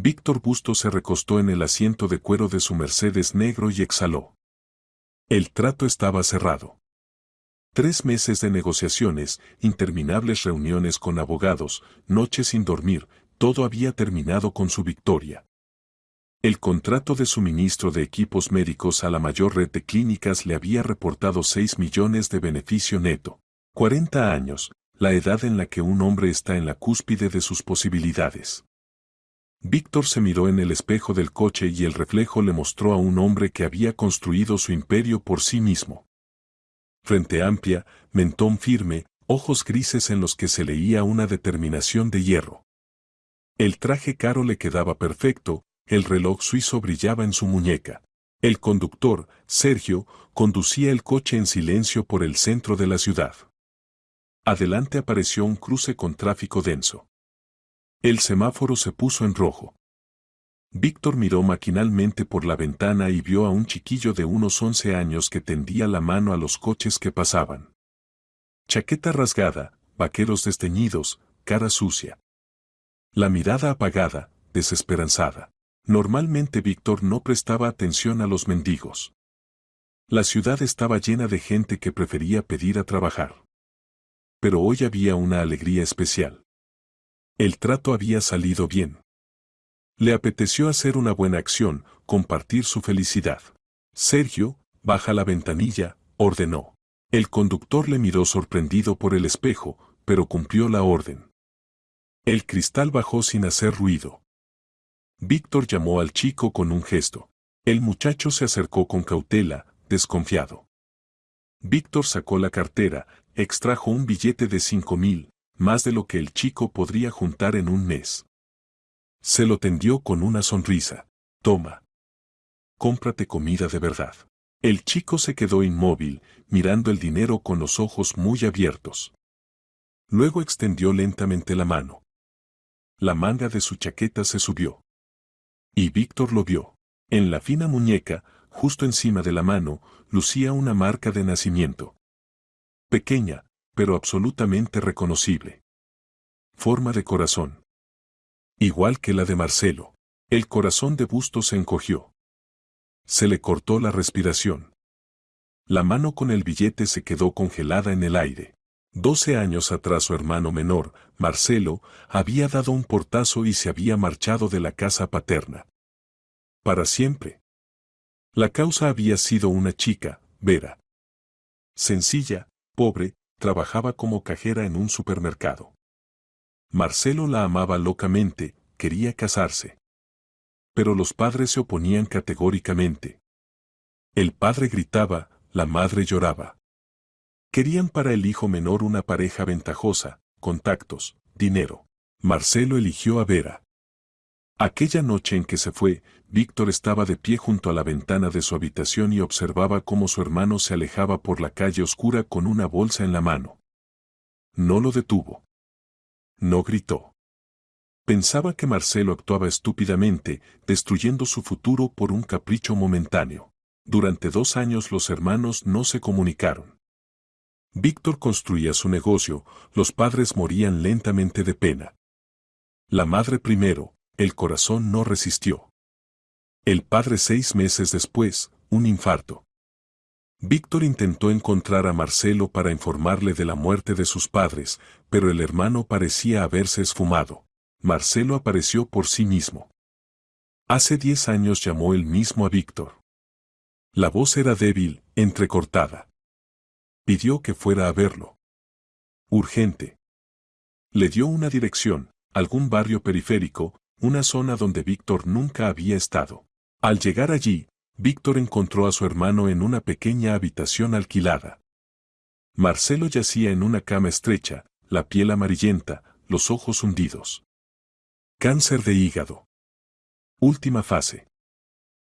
Víctor Bustos se recostó en el asiento de cuero de su Mercedes negro y exhaló. El trato estaba cerrado. 3 meses de negociaciones, interminables reuniones con abogados, noches sin dormir, todo había terminado con su victoria. El contrato de suministro de equipos médicos a la mayor red de clínicas le había reportado 6 millones de beneficio neto. 40 años, la edad en la que un hombre está en la cúspide de sus posibilidades. Víctor se miró en el espejo del coche y el reflejo le mostró a un hombre que había construido su imperio por sí mismo. Frente amplia, mentón firme, ojos grises en los que se leía una determinación de hierro. El traje caro le quedaba perfecto, el reloj suizo brillaba en su muñeca. El conductor, Sergio, conducía el coche en silencio por el centro de la ciudad. Adelante apareció un cruce con tráfico denso. El semáforo se puso en rojo. Víctor miró maquinalmente por la ventana y vio a un chiquillo de unos 11 años que tendía la mano a los coches que pasaban. Chaqueta rasgada, vaqueros desteñidos, cara sucia. La mirada apagada, desesperanzada. Normalmente Víctor no prestaba atención a los mendigos. La ciudad estaba llena de gente que prefería pedir a trabajar. Pero hoy había una alegría especial. El trato había salido bien. Le apeteció hacer una buena acción, compartir su felicidad. Sergio, baja la ventanilla, ordenó. El conductor le miró sorprendido por el espejo, pero cumplió la orden. El cristal bajó sin hacer ruido. Víctor llamó al chico con un gesto. El muchacho se acercó con cautela, desconfiado. Víctor sacó la cartera, extrajo un billete de 5,000, más de lo que el chico podría juntar en un mes. Se lo tendió con una sonrisa. Toma. Cómprate comida de verdad. El chico se quedó inmóvil, mirando el dinero con los ojos muy abiertos. Luego extendió lentamente la mano. La manga de su chaqueta se subió. Y Víctor lo vio. En la fina muñeca, justo encima de la mano, lucía una marca de nacimiento. Pequeña, pero absolutamente reconocible. Forma de corazón. Igual que la de Marcelo. El corazón de Bustos se encogió. Se le cortó la respiración. La mano con el billete se quedó congelada en el aire. 12 años atrás su hermano menor, Marcelo, había dado un portazo y se había marchado de la casa paterna. Para siempre. La causa había sido una chica, Vera. Sencilla, pobre, trabajaba como cajera en un supermercado. Marcelo la amaba locamente, quería casarse. Pero los padres se oponían categóricamente. El padre gritaba, la madre lloraba. Querían para el hijo menor una pareja ventajosa, contactos, dinero. Marcelo eligió a Vera. Aquella noche en que se fue, Víctor estaba de pie junto a la ventana de su habitación y observaba cómo su hermano se alejaba por la calle oscura con una bolsa en la mano. No lo detuvo. No gritó. Pensaba que Marcelo actuaba estúpidamente, destruyendo su futuro por un capricho momentáneo. Durante 2 años los hermanos no se comunicaron. Víctor construía su negocio, los padres morían lentamente de pena. La madre primero, el corazón no resistió. El padre 6 meses después, un infarto. Víctor intentó encontrar a Marcelo para informarle de la muerte de sus padres, pero el hermano parecía haberse esfumado. Marcelo apareció por sí mismo. Hace 10 años llamó él mismo a Víctor. La voz era débil, entrecortada. Pidió que fuera a verlo. Urgente. Le dio una dirección, algún barrio periférico, una zona donde Víctor nunca había estado. Al llegar allí, Víctor encontró a su hermano en una pequeña habitación alquilada. Marcelo yacía en una cama estrecha, la piel amarillenta, los ojos hundidos. Cáncer de hígado. Última fase.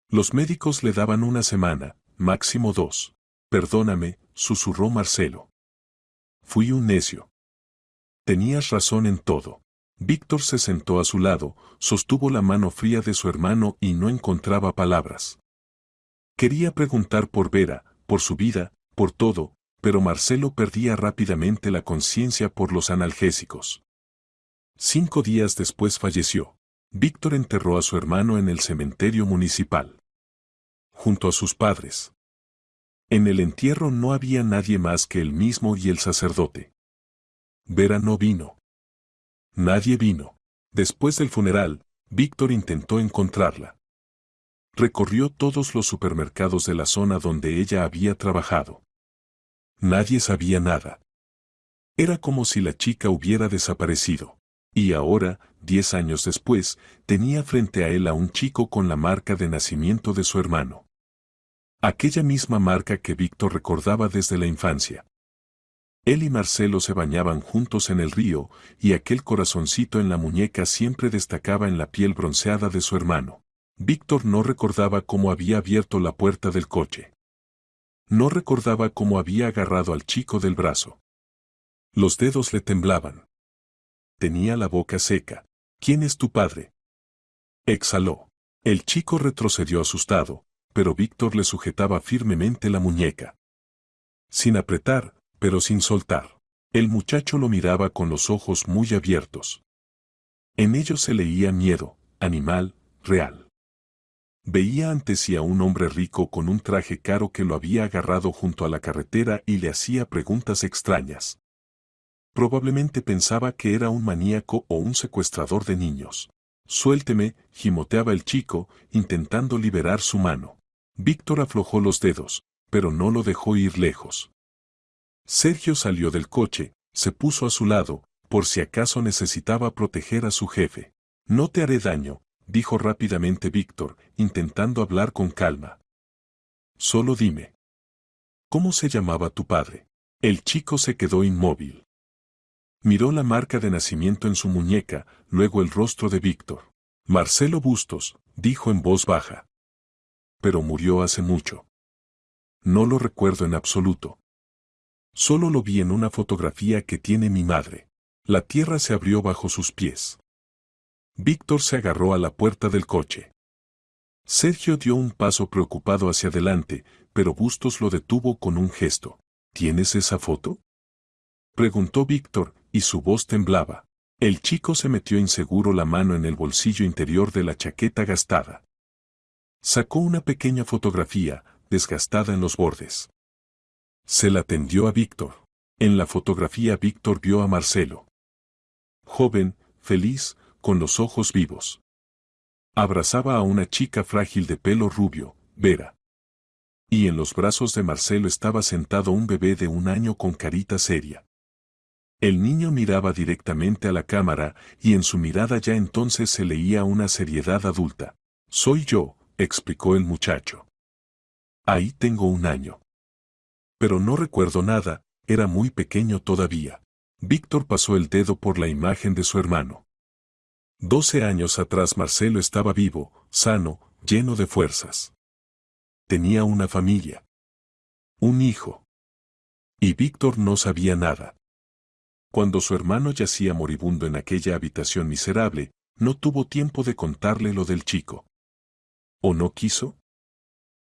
Los médicos le daban 1 semana, máximo 2. Perdóname, susurró Marcelo. Fui un necio. Tenías razón en todo. Víctor se sentó a su lado, sostuvo la mano fría de su hermano y no encontraba palabras. Quería preguntar por Vera, por su vida, por todo, pero Marcelo perdía rápidamente la conciencia por los analgésicos. 5 días después falleció. Víctor enterró a su hermano en el cementerio municipal, junto a sus padres. En el entierro no había nadie más que él mismo y el sacerdote. Vera no vino. Nadie vino. Después del funeral, Víctor intentó encontrarla. Recorrió todos los supermercados de la zona donde ella había trabajado. Nadie sabía nada. Era como si la chica hubiera desaparecido. Y ahora, 10 años después, tenía frente a él a un chico con la marca de nacimiento de su hermano. Aquella misma marca que Víctor recordaba desde la infancia. Él y Marcelo se bañaban juntos en el río, y aquel corazoncito en la muñeca siempre destacaba en la piel bronceada de su hermano. Víctor no recordaba cómo había abierto la puerta del coche. No recordaba cómo había agarrado al chico del brazo. Los dedos le temblaban. Tenía la boca seca. ¿Quién es tu padre? Exhaló. El chico retrocedió asustado, pero Víctor le sujetaba firmemente la muñeca. Sin apretar, pero sin soltar. El muchacho lo miraba con los ojos muy abiertos. En ellos se leía miedo, animal, real. Veía ante sí a un hombre rico con un traje caro que lo había agarrado junto a la carretera y le hacía preguntas extrañas. Probablemente pensaba que era un maníaco o un secuestrador de niños. Suélteme, gimoteaba el chico, intentando liberar su mano. Víctor aflojó los dedos, pero no lo dejó ir lejos. Sergio salió del coche, se puso a su lado, por si acaso necesitaba proteger a su jefe. No te haré daño, dijo rápidamente Víctor, intentando hablar con calma. Solo dime. ¿Cómo se llamaba tu padre? El chico se quedó inmóvil. Miró la marca de nacimiento en su muñeca, luego el rostro de Víctor. Marcelo Bustos, dijo en voz baja. Pero murió hace mucho. No lo recuerdo en absoluto. Solo lo vi en una fotografía que tiene mi madre. La tierra se abrió bajo sus pies. Víctor se agarró a la puerta del coche. Sergio dio un paso preocupado hacia adelante, pero Bustos lo detuvo con un gesto. ¿Tienes esa foto? Preguntó Víctor, y su voz temblaba. El chico se metió inseguro la mano en el bolsillo interior de la chaqueta gastada. Sacó una pequeña fotografía, desgastada en los bordes. Se la tendió a Víctor. En la fotografía Víctor vio a Marcelo. Joven, feliz, con los ojos vivos. Abrazaba a una chica frágil de pelo rubio, Vera. Y en los brazos de Marcelo estaba sentado un bebé de 1 año con carita seria. El niño miraba directamente a la cámara, y en su mirada ya entonces se leía una seriedad adulta. Soy yo, explicó el muchacho. Ahí tengo 1 año. Pero no recuerdo nada, era muy pequeño todavía. Víctor pasó el dedo por la imagen de su hermano. 12 años atrás Marcelo estaba vivo, sano, lleno de fuerzas. Tenía una familia. Un hijo. Y Víctor no sabía nada. Cuando su hermano yacía moribundo en aquella habitación miserable, no tuvo tiempo de contarle lo del chico. ¿O no quiso?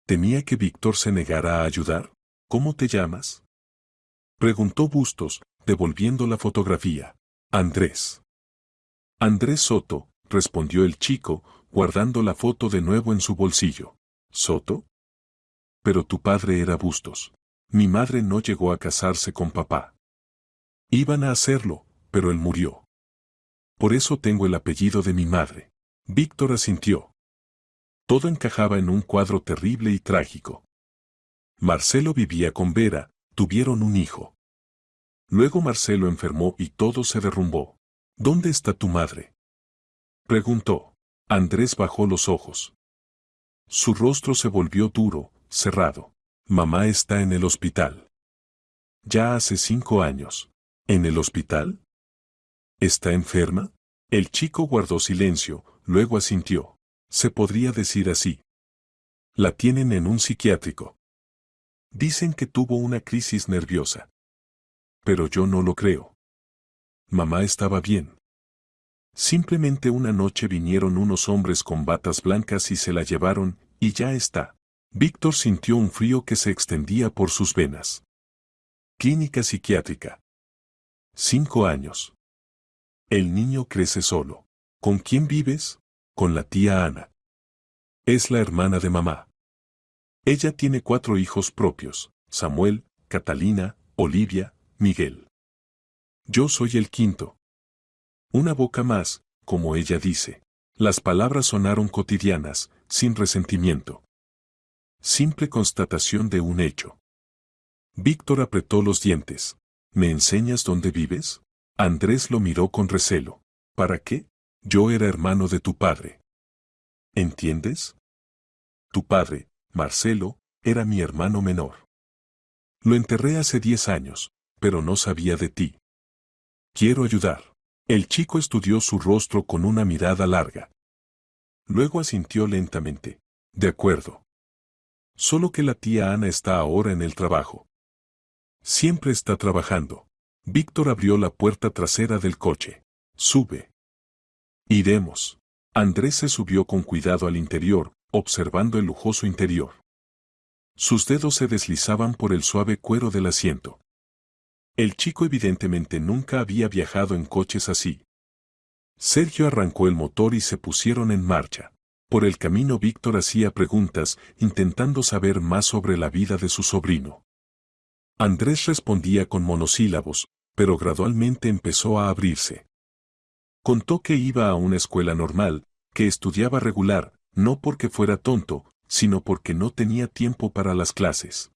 ¿Temía que Víctor se negara a ayudar? ¿Cómo te llamas? Preguntó Bustos, devolviendo la fotografía. Andrés. Andrés Soto, respondió el chico, guardando la foto de nuevo en su bolsillo. ¿Soto? Pero tu padre era Bustos. Mi madre no llegó a casarse con papá. Iban a hacerlo, pero él murió. Por eso tengo el apellido de mi madre. Víctor asintió. Todo encajaba en un cuadro terrible y trágico. Marcelo vivía con Vera, tuvieron un hijo. Luego Marcelo enfermó y todo se derrumbó. ¿Dónde está tu madre? Preguntó. Andrés bajó los ojos. Su rostro se volvió duro, cerrado. Mamá está en el hospital. Ya hace 5 años. ¿En el hospital? ¿Está enferma? El chico guardó silencio, luego asintió. Se podría decir así. La tienen en un psiquiátrico. Dicen que tuvo una crisis nerviosa. Pero yo no lo creo. Mamá estaba bien. Simplemente una noche vinieron unos hombres con batas blancas y se la llevaron, y ya está. Víctor sintió un frío que se extendía por sus venas. Clínica psiquiátrica. 5 años. El niño crece solo. ¿Con quién vives? con la tía Ana. Es la hermana de mamá. Ella tiene 4 hijos propios: Samuel, Catalina, Olivia, Miguel. Yo soy el quinto. Una boca más, como ella dice. Las palabras sonaron cotidianas, sin resentimiento. Simple constatación de un hecho. Víctor apretó los dientes. ¿Me enseñas dónde vives? Andrés lo miró con recelo. ¿Para qué? Yo era hermano de tu padre. ¿Entiendes? Tu padre, Marcelo, era mi hermano menor. Lo enterré hace 10 años, pero no sabía de ti. Quiero ayudar. El chico estudió su rostro con una mirada larga. Luego asintió lentamente. De acuerdo. Solo que la tía Ana está ahora en el trabajo. Siempre está trabajando. Víctor abrió la puerta trasera del coche. Sube. Iremos. Andrés se subió con cuidado al interior, observando el lujoso interior. Sus dedos se deslizaban por el suave cuero del asiento. El chico evidentemente nunca había viajado en coches así. Sergio arrancó el motor y se pusieron en marcha. Por el camino Víctor hacía preguntas, intentando saber más sobre la vida de su sobrino. Andrés respondía con monosílabos, pero gradualmente empezó a abrirse. Contó que iba a una escuela normal, que estudiaba regular, no porque fuera tonto, sino porque no tenía tiempo para las clases.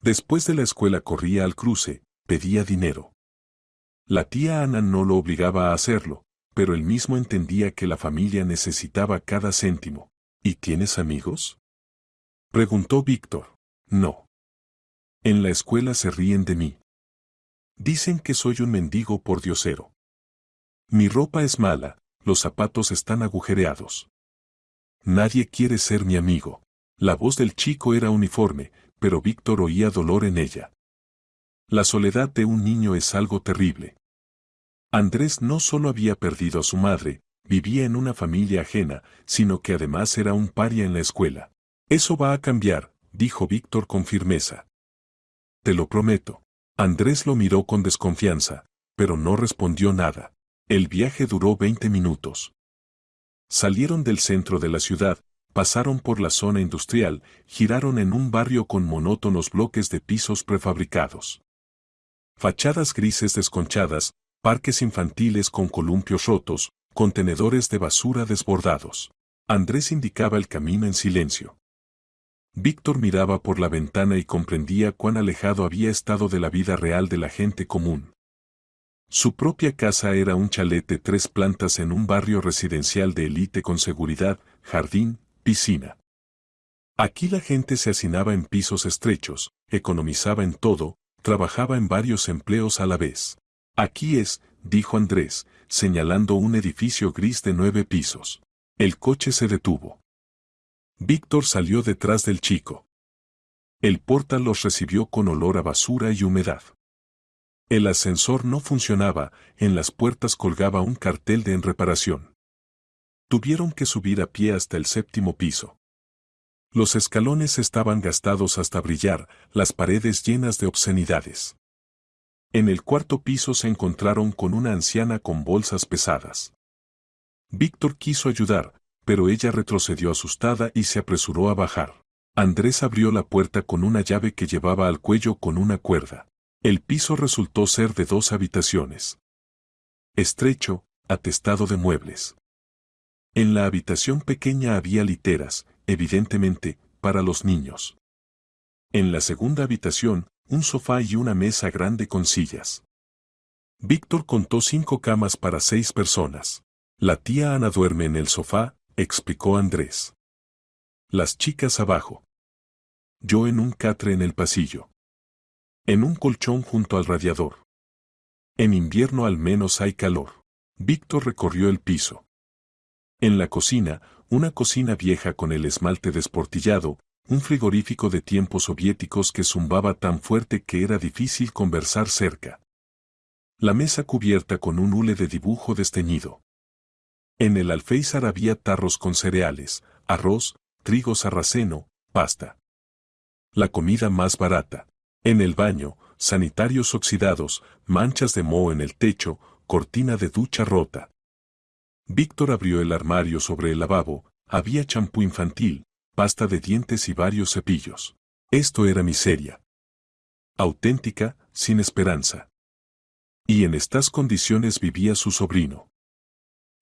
Después de la escuela corría al cruce, pedía dinero. La tía Ana no lo obligaba a hacerlo, pero él mismo entendía que la familia necesitaba cada céntimo. ¿Y tienes amigos? Preguntó Víctor. No. En la escuela se ríen de mí. Dicen que soy un mendigo pordiosero. Mi ropa es mala, los zapatos están agujereados. Nadie quiere ser mi amigo. La voz del chico era uniforme, pero Víctor oía dolor en ella. La soledad de un niño es algo terrible. Andrés no solo había perdido a su madre, vivía en una familia ajena, sino que además era un paria en la escuela. Eso va a cambiar, dijo Víctor con firmeza. Te lo prometo. Andrés lo miró con desconfianza, pero no respondió nada. El viaje duró 20 minutos. Salieron del centro de la ciudad, pasaron por la zona industrial, giraron en un barrio con monótonos bloques de pisos prefabricados. Fachadas grises desconchadas, parques infantiles con columpios rotos, contenedores de basura desbordados. Andrés indicaba el camino en silencio. Víctor miraba por la ventana y comprendía cuán alejado había estado de la vida real de la gente común. Su propia casa era un chalet de 3 plantas en un barrio residencial de élite con seguridad, jardín, piscina. Aquí la gente se hacinaba en pisos estrechos, economizaba en todo, trabajaba en varios empleos a la vez. Aquí es, dijo Andrés, señalando un edificio gris de 9 pisos. El coche se detuvo. Víctor salió detrás del chico. El portal los recibió con olor a basura y humedad. El ascensor no funcionaba, en las puertas colgaba un cartel de en reparación. Tuvieron que subir a pie hasta el 7º piso. Los escalones estaban gastados hasta brillar, las paredes llenas de obscenidades. En el 4º piso se encontraron con una anciana con bolsas pesadas. Víctor quiso ayudar, pero ella retrocedió asustada y se apresuró a bajar. Andrés abrió la puerta con una llave que llevaba al cuello con una cuerda. El piso resultó ser de 2 habitaciones. Estrecho, atestado de muebles. En la habitación pequeña había literas, evidentemente, para los niños. En la segunda habitación, un sofá y una mesa grande con sillas. Víctor contó 5 camas para 6 personas. La tía Ana duerme en el sofá, explicó Andrés. Las chicas abajo. Yo en un catre en el pasillo. En un colchón junto al radiador. En invierno al menos hay calor. Víctor recorrió el piso. En la cocina, una cocina vieja con el esmalte desportillado, un frigorífico de tiempos soviéticos que zumbaba tan fuerte que era difícil conversar cerca. La mesa cubierta con un hule de dibujo desteñido. En el alféizar había tarros con cereales, arroz, trigo sarraceno, pasta. La comida más barata. En el baño, sanitarios oxidados, manchas de moho en el techo, cortina de ducha rota. Víctor abrió el armario sobre el lavabo, había champú infantil, pasta de dientes y varios cepillos. Esto era miseria. Auténtica, sin esperanza. Y en estas condiciones vivía su sobrino.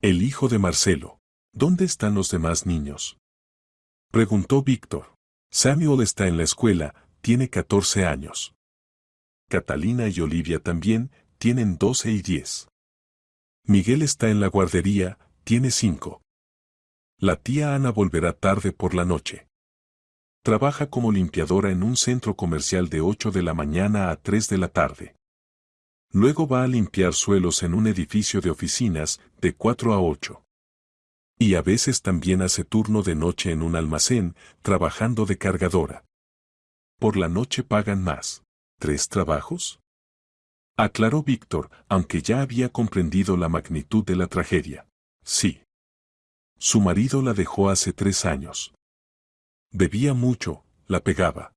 El hijo de Marcelo. ¿Dónde están los demás niños?, preguntó Víctor. Samuel está en la escuela, tiene 14 años. Catalina y Olivia también, tienen 12 y 10. Miguel está en la guardería, tiene 5. La tía Ana volverá tarde por la noche. Trabaja como limpiadora en un centro comercial de 8 de la mañana a 3 de la tarde. Luego va a limpiar suelos en un edificio de oficinas, de 4 a 8. Y a veces también hace turno de noche en un almacén, trabajando de cargadora. Por la noche pagan más. ¿3 trabajos?, aclaró Víctor, aunque ya había comprendido la magnitud de la tragedia. Sí. Su marido la dejó hace 3 años. Bebía mucho, la pegaba.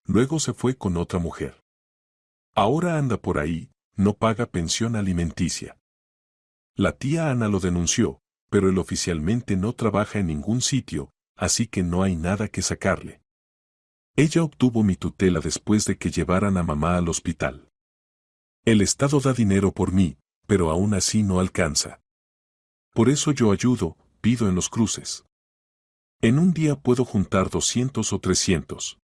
Luego se fue con otra mujer. Ahora anda por ahí, no paga pensión alimenticia. La tía Ana lo denunció, pero él oficialmente no trabaja en ningún sitio, así que no hay nada que sacarle. Ella obtuvo mi tutela después de que llevaran a mamá al hospital. El Estado da dinero por mí, pero aún así no alcanza. Por eso yo ayudo, pido en los cruces. En un día puedo juntar 200 o 300.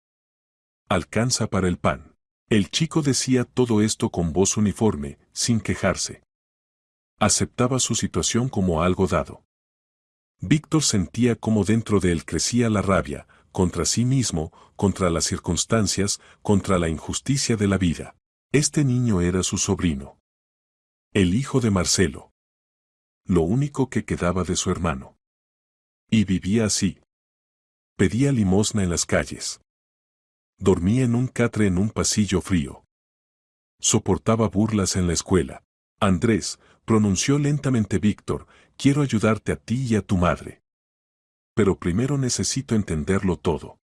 Alcanza para el pan. El chico decía todo esto con voz uniforme, sin quejarse. Aceptaba su situación como algo dado. Víctor sentía cómo dentro de él crecía la rabia, contra sí mismo, contra las circunstancias, contra la injusticia de la vida. Este niño era su sobrino. El hijo de Marcelo. Lo único que quedaba de su hermano. Y vivía así. Pedía limosna en las calles. Dormía en un catre en un pasillo frío. Soportaba burlas en la escuela. Andrés, pronunció lentamente Víctor, quiero ayudarte a ti y a tu madre. Pero primero necesito entenderlo todo.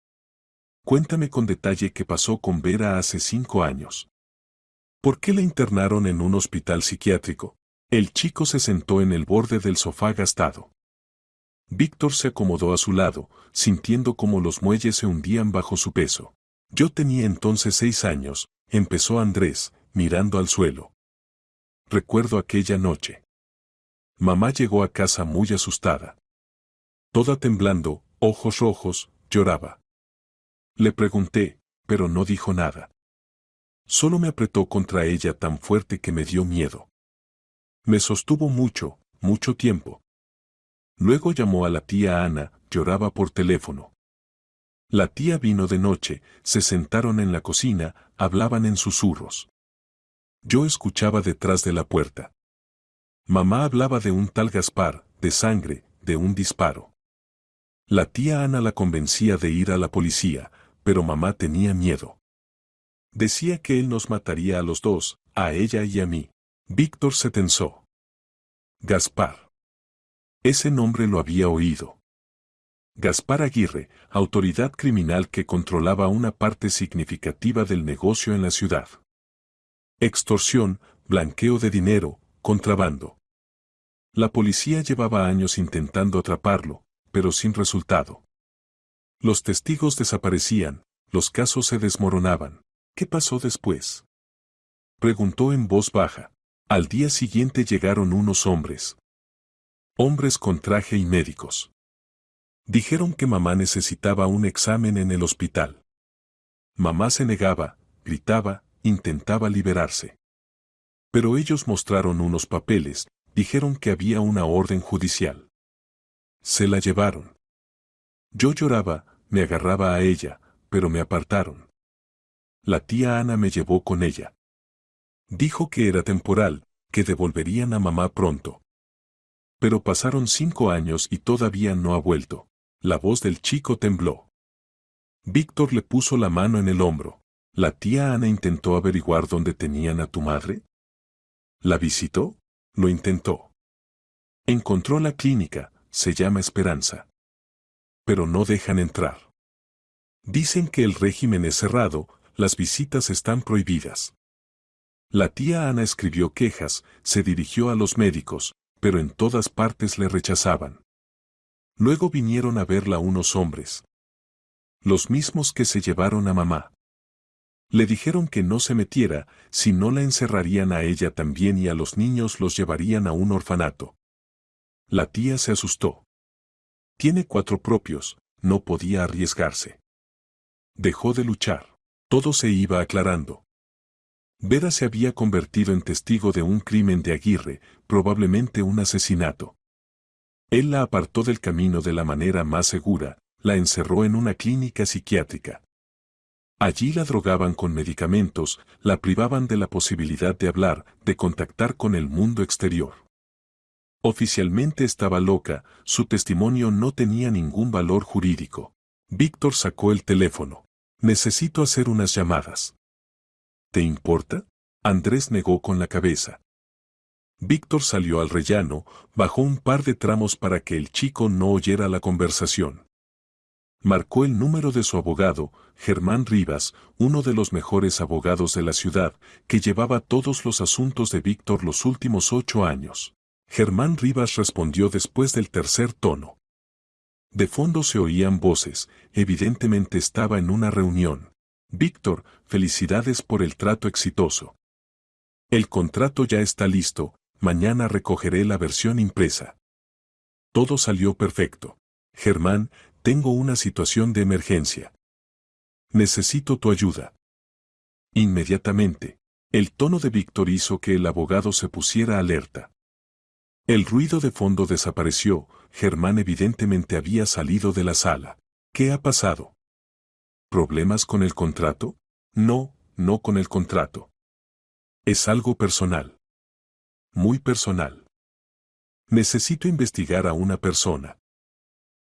Cuéntame con detalle qué pasó con Vera hace 5 años. ¿Por qué la internaron en un hospital psiquiátrico? El chico se sentó en el borde del sofá gastado. Víctor se acomodó a su lado, sintiendo cómo los muelles se hundían bajo su peso. Yo tenía entonces 6 años, empezó Andrés, mirando al suelo. Recuerdo aquella noche. Mamá llegó a casa muy asustada. Toda temblando, ojos rojos, lloraba. Le pregunté, pero no dijo nada. Solo me apretó contra ella tan fuerte que me dio miedo. Me sostuvo mucho, mucho tiempo. Luego llamó a la tía Ana, lloraba por teléfono. La tía vino de noche, se sentaron en la cocina, hablaban en susurros. Yo escuchaba detrás de la puerta. Mamá hablaba de un tal Gaspar, de sangre, de un disparo. La tía Ana la convencía de ir a la policía, pero mamá tenía miedo. Decía que él nos mataría a los dos, a ella y a mí. Víctor se tensó. Gaspar. Ese nombre lo había oído. Gaspar Aguirre, autoridad criminal que controlaba una parte significativa del negocio en la ciudad. Extorsión, blanqueo de dinero, contrabando. La policía llevaba años intentando atraparlo, pero sin resultado. Los testigos desaparecían, los casos se desmoronaban. ¿Qué pasó después?, preguntó en voz baja. Al día siguiente llegaron unos hombres. Hombres con traje y médicos. Dijeron que mamá necesitaba un examen en el hospital. Mamá se negaba, gritaba, intentaba liberarse. Pero ellos mostraron unos papeles, dijeron que había una orden judicial. Se la llevaron. Yo lloraba, me agarraba a ella, pero me apartaron. La tía Ana me llevó con ella. Dijo que era temporal, que devolverían a mamá pronto. Pero pasaron 5 años y todavía no ha vuelto. La voz del chico tembló. Víctor le puso la mano en el hombro. ¿La tía Ana intentó averiguar dónde tenían a tu madre? ¿La visitó? Lo intentó. Encontró la clínica, se llama Esperanza. Pero no dejan entrar. Dicen que el régimen es cerrado, las visitas están prohibidas. La tía Ana escribió quejas, se dirigió a los médicos, pero en todas partes le rechazaban. Luego vinieron a verla unos hombres. Los mismos que se llevaron a mamá. Le dijeron que no se metiera, si no la encerrarían a ella también y a los niños los llevarían a un orfanato. La tía se asustó. Tiene 4 propios, no podía arriesgarse. Dejó de luchar. Todo se iba aclarando. Vera se había convertido en testigo de un crimen de Aguirre, probablemente un asesinato. Él la apartó del camino de la manera más segura, la encerró en una clínica psiquiátrica. Allí la drogaban con medicamentos, la privaban de la posibilidad de hablar, de contactar con el mundo exterior. Oficialmente estaba loca, su testimonio no tenía ningún valor jurídico. Víctor sacó el teléfono. Necesito hacer unas llamadas. ¿Te importa? Andrés negó con la cabeza. Víctor salió al rellano, bajó un par de tramos para que el chico no oyera la conversación. Marcó el número de su abogado, Germán Rivas, uno de los mejores abogados de la ciudad, que llevaba todos los asuntos de Víctor los últimos 8 años. Germán Rivas respondió después del tercer tono. De fondo se oían voces, evidentemente estaba en una reunión. Víctor, felicidades por el trato exitoso. El contrato ya está listo, mañana recogeré la versión impresa. Todo salió perfecto. Germán, tengo una situación de emergencia. Necesito tu ayuda. Inmediatamente. El tono de Víctor hizo que el abogado se pusiera alerta. El ruido de fondo desapareció, Germán evidentemente había salido de la sala. ¿Qué ha pasado? ¿Problemas con el contrato? No, no con el contrato. Es algo personal. Muy personal. Necesito investigar a una persona.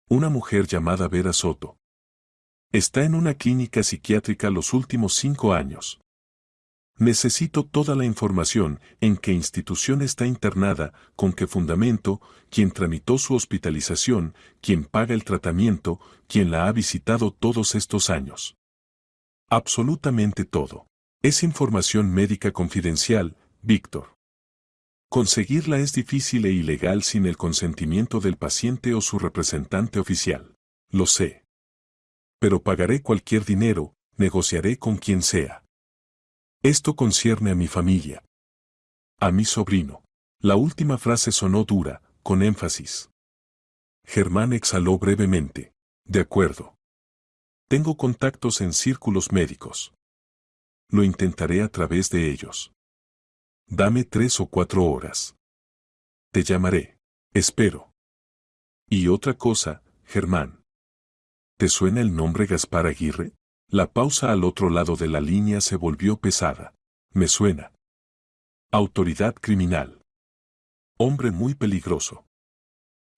Una mujer llamada Vera Soto. Está en una clínica psiquiátrica los últimos 5 años. Necesito toda la información, en qué institución está internada, con qué fundamento, quién tramitó su hospitalización, quién paga el tratamiento, quién la ha visitado todos estos años. Absolutamente todo. Es información médica confidencial, Víctor. Conseguirla es difícil e ilegal sin el consentimiento del paciente o su representante oficial. Lo sé. Pero pagaré cualquier dinero, negociaré con quien sea. Esto concierne a mi familia. A mi sobrino. La última frase sonó dura, con énfasis. Germán exhaló brevemente. De acuerdo. Tengo contactos en círculos médicos. Lo intentaré a través de ellos. Dame 3 o 4 horas. Te llamaré. Espero. Y otra cosa, Germán. ¿Te suena el nombre Gaspar Aguirre? La pausa al otro lado de la línea se volvió pesada. Me suena. Autoridad criminal. Hombre muy peligroso.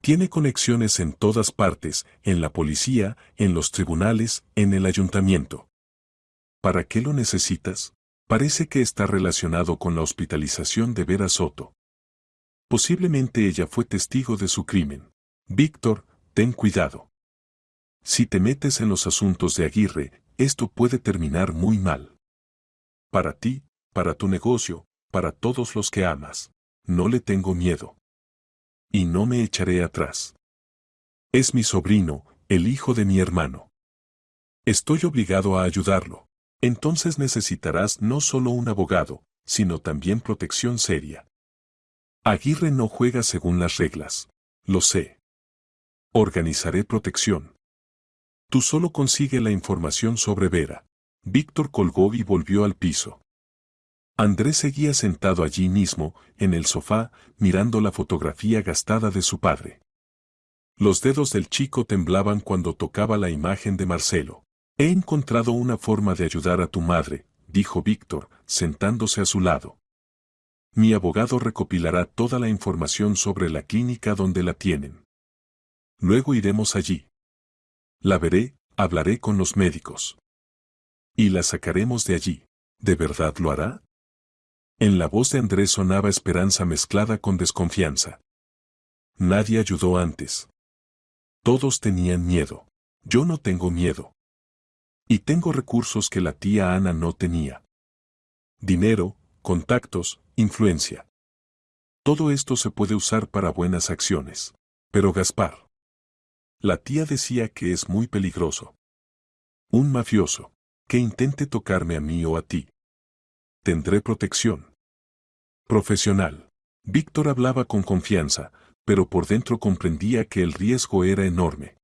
Tiene conexiones en todas partes, en la policía, en los tribunales, en el ayuntamiento. ¿Para qué lo necesitas? Parece que está relacionado con la hospitalización de Vera Soto. Posiblemente ella fue testigo de su crimen. Víctor, ten cuidado. Si te metes en los asuntos de Aguirre, esto puede terminar muy mal. Para ti, para tu negocio, para todos los que amas. No le tengo miedo. Y no me echaré atrás. Es mi sobrino, el hijo de mi hermano. Estoy obligado a ayudarlo. Entonces necesitarás no solo un abogado, sino también protección seria. Aguirre no juega según las reglas. Lo sé. Organizaré protección. Tú solo consigue la información sobre Vera. Víctor colgó y volvió al piso. Andrés seguía sentado allí mismo, en el sofá, mirando la fotografía gastada de su padre. Los dedos del chico temblaban cuando tocaba la imagen de Marcelo. He encontrado una forma de ayudar a tu madre, dijo Víctor, sentándose a su lado. Mi abogado recopilará toda la información sobre la clínica donde la tienen. Luego iremos allí. La veré, hablaré con los médicos. Y la sacaremos de allí. ¿De verdad lo hará? En la voz de Andrés sonaba esperanza mezclada con desconfianza. Nadie ayudó antes. Todos tenían miedo. Yo no tengo miedo. Y tengo recursos que la tía Ana no tenía. Dinero, contactos, influencia. Todo esto se puede usar para buenas acciones. Pero Gaspar. La tía decía que es muy peligroso. Un mafioso. Que intente tocarme a mí o a ti. Tendré protección profesional. Víctor hablaba con confianza, pero por dentro comprendía que el riesgo era enorme.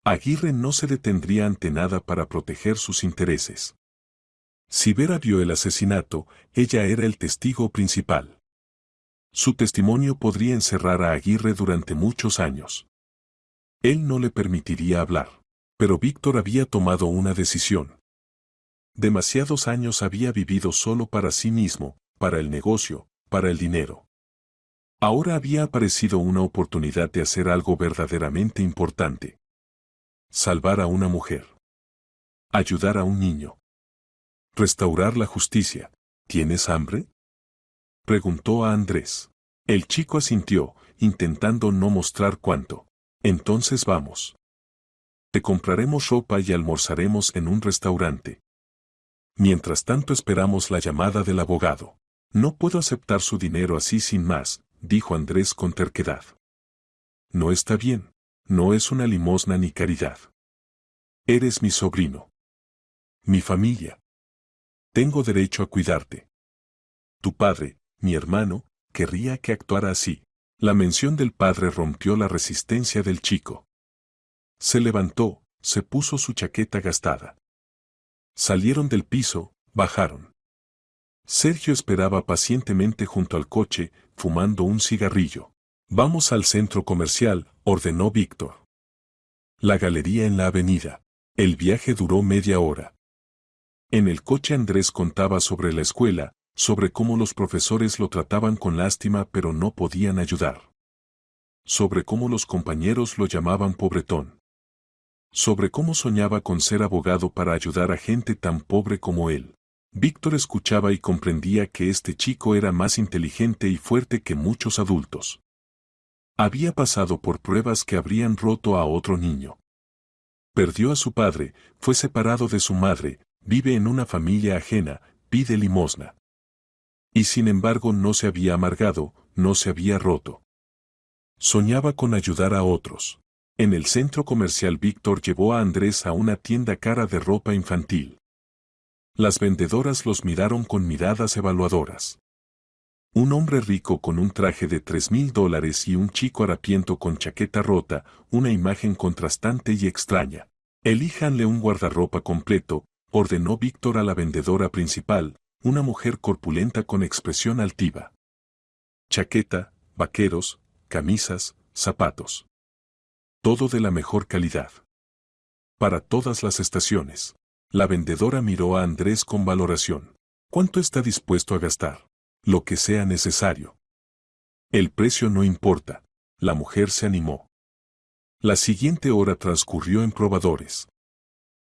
Aguirre no se detendría ante nada para proteger sus intereses. Si Vera vio el asesinato, ella era el testigo principal. Su testimonio podría encerrar a Aguirre durante muchos años. Él no le permitiría hablar. Pero Víctor había tomado una decisión. Demasiados años había vivido solo para sí mismo, para el negocio, para el dinero. Ahora había aparecido una oportunidad de hacer algo verdaderamente importante. Salvar a una mujer. Ayudar a un niño. Restaurar la justicia. ¿Tienes hambre?, preguntó a Andrés. El chico asintió, intentando no mostrar cuánto. Entonces vamos. Te compraremos ropa y almorzaremos en un restaurante. Mientras tanto esperamos la llamada del abogado. No puedo aceptar su dinero así sin más, dijo Andrés con terquedad. No está bien. No es una limosna ni caridad. Eres mi sobrino. Mi familia. Tengo derecho a cuidarte. Tu padre, mi hermano, querría que actuara así. La mención del padre rompió la resistencia del chico. Se levantó, se puso su chaqueta gastada. Salieron del piso, bajaron. Sergio esperaba pacientemente junto al coche, fumando un cigarrillo. Vamos al centro comercial, ordenó Víctor. La galería en la avenida. El viaje duró media hora. En el coche Andrés contaba sobre la escuela, sobre cómo los profesores lo trataban con lástima pero no podían ayudar. Sobre cómo los compañeros lo llamaban pobretón. Sobre cómo soñaba con ser abogado para ayudar a gente tan pobre como él. Víctor escuchaba y comprendía que este chico era más inteligente y fuerte que muchos adultos. Había pasado por pruebas que habrían roto a otro niño. Perdió a su padre, fue separado de su madre, vive en una familia ajena, pide limosna. Y sin embargo no se había amargado, no se había roto. Soñaba con ayudar a otros. En el centro comercial Víctor llevó a Andrés a una tienda cara de ropa infantil. Las vendedoras los miraron con miradas evaluadoras. Un hombre rico con un traje de $3,000 y un chico harapiento con chaqueta rota, una imagen contrastante y extraña. Elíjanle un guardarropa completo, ordenó Víctor a la vendedora principal, una mujer corpulenta con expresión altiva. Chaqueta, vaqueros, camisas, zapatos. Todo de la mejor calidad. Para todas las estaciones. La vendedora miró a Andrés con valoración. ¿Cuánto está dispuesto a gastar? Lo que sea necesario. El precio no importa. La mujer se animó. La siguiente hora transcurrió en probadores.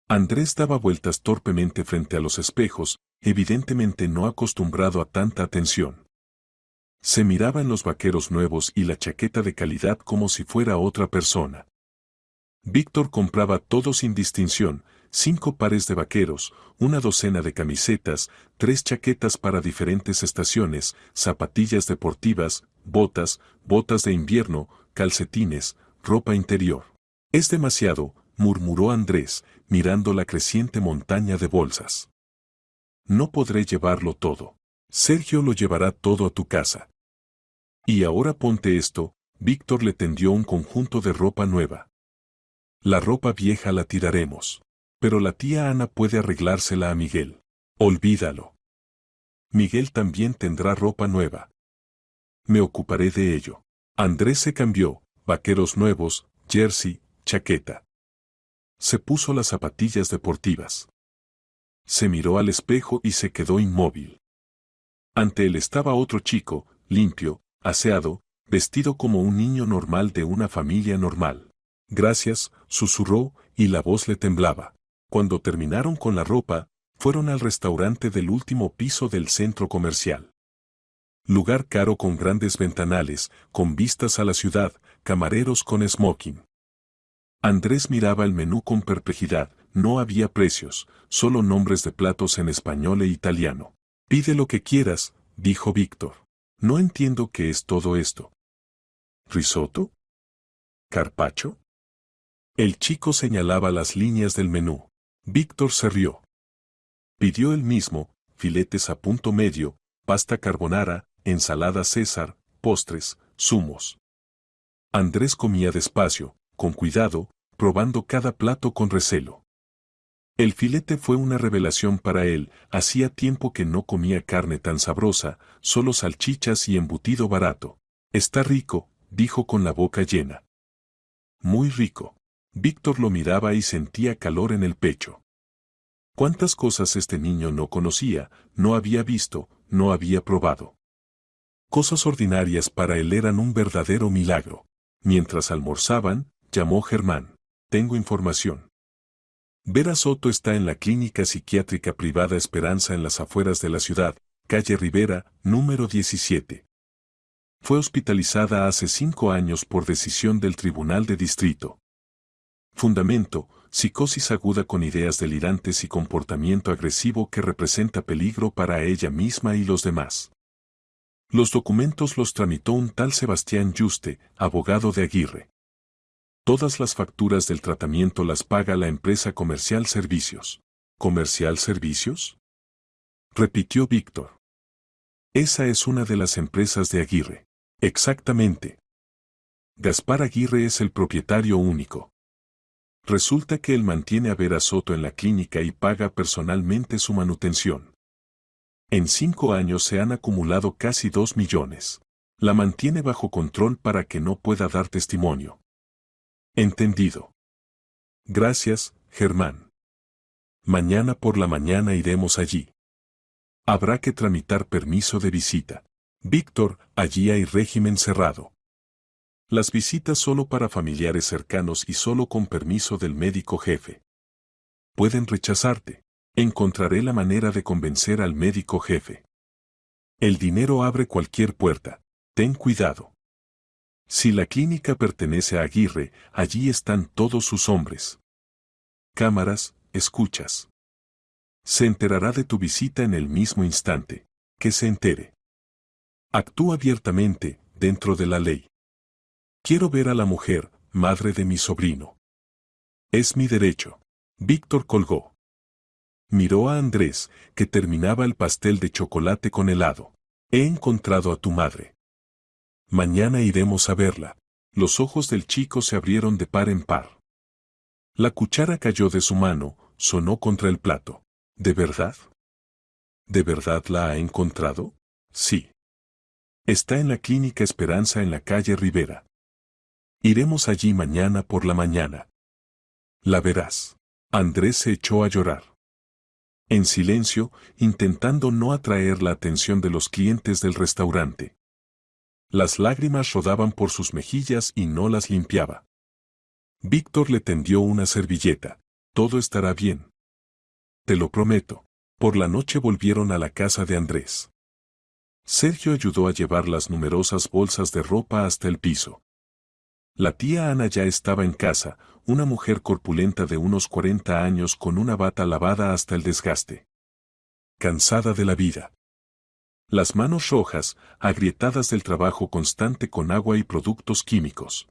Andrés daba vueltas torpemente frente a los espejos, evidentemente no acostumbrado a tanta atención. Se miraba en los vaqueros nuevos y la chaqueta de calidad como si fuera otra persona. Víctor compraba todo sin distinción, 5 pares de vaqueros, una docena de camisetas, 3 chaquetas para diferentes estaciones, zapatillas deportivas, botas, botas de invierno, calcetines, ropa interior. Es demasiado, murmuró Andrés, mirando la creciente montaña de bolsas. No podré llevarlo todo. Sergio lo llevará todo a tu casa. Y ahora ponte esto, Víctor le tendió un conjunto de ropa nueva. La ropa vieja la tiraremos. Pero la tía Ana puede arreglársela a Miguel. Olvídalo. Miguel también tendrá ropa nueva. Me ocuparé de ello. Andrés se cambió, vaqueros nuevos, jersey, chaqueta. Se puso las zapatillas deportivas. Se miró al espejo y se quedó inmóvil. Ante él estaba otro chico, limpio, aseado, vestido como un niño normal de una familia normal. Gracias, susurró, y la voz le temblaba. Cuando terminaron con la ropa, fueron al restaurante del último piso del centro comercial. Lugar caro con grandes ventanales, con vistas a la ciudad, camareros con smoking. Andrés miraba el menú con perplejidad, no había precios, solo nombres de platos en español e italiano. Pide lo que quieras, dijo Víctor. No entiendo qué es todo esto. ¿Risotto? ¿Carpaccio? El chico señalaba las líneas del menú. Víctor se rió. Pidió él mismo, filetes a punto medio, pasta carbonara, ensalada César, postres, zumos. Andrés comía despacio, con cuidado, probando cada plato con recelo. El filete fue una revelación para él, hacía tiempo que no comía carne tan sabrosa, solo salchichas y embutido barato. Está rico, dijo con la boca llena. Muy rico. Víctor lo miraba y sentía calor en el pecho. ¿Cuántas cosas este niño no conocía, no había visto, no había probado? Cosas ordinarias para él eran un verdadero milagro. Mientras almorzaban, llamó Germán. Tengo información. Vera Soto está en la clínica psiquiátrica privada Esperanza en las afueras de la ciudad, calle Rivera, número 17. Fue hospitalizada hace 5 años por decisión del Tribunal de Distrito. Fundamento: psicosis aguda con ideas delirantes y comportamiento agresivo que representa peligro para ella misma y los demás. Los documentos los tramitó un tal Sebastián Yuste, abogado de Aguirre. Todas las facturas del tratamiento las paga la empresa Comercial Servicios. ¿Comercial Servicios?, repitió Víctor. Esa es una de las empresas de Aguirre. Exactamente. Gaspar Aguirre es el propietario único. Resulta que él mantiene a Vera Soto en la clínica y paga personalmente su manutención. En 5 años se han acumulado casi 2 millones. La mantiene bajo control para que no pueda dar testimonio. Entendido. Gracias, Germán. Mañana por la mañana iremos allí. Habrá que tramitar permiso de visita. Víctor, allí hay régimen cerrado. Las visitas solo para familiares cercanos y solo con permiso del médico jefe. Pueden rechazarte. Encontraré la manera de convencer al médico jefe. El dinero abre cualquier puerta. Ten cuidado. Si la clínica pertenece a Aguirre, allí están todos sus hombres. Cámaras, escuchas. Se enterará de tu visita en el mismo instante. Que se entere. Actúa abiertamente, dentro de la ley. Quiero ver a la mujer, madre de mi sobrino. Es mi derecho. Víctor colgó. Miró a Andrés, que terminaba el pastel de chocolate con helado. He encontrado a tu madre. Mañana iremos a verla. Los ojos del chico se abrieron de par en par. La cuchara cayó de su mano, sonó contra el plato. ¿De verdad? ¿De verdad la ha encontrado? Sí. Está en la clínica Esperanza en la calle Rivera. Iremos allí mañana por la mañana. La verás. Andrés se echó a llorar. En silencio, intentando no atraer la atención de los clientes del restaurante. Las lágrimas rodaban por sus mejillas y no las limpiaba. Víctor le tendió una servilleta. Todo estará bien. Te lo prometo. Por la noche volvieron a la casa de Andrés. Sergio ayudó a llevar las numerosas bolsas de ropa hasta el piso. La tía Ana ya estaba en casa, una mujer corpulenta de unos 40 años con una bata lavada hasta el desgaste. Cansada de la vida. Las manos rojas, agrietadas del trabajo constante con agua y productos químicos.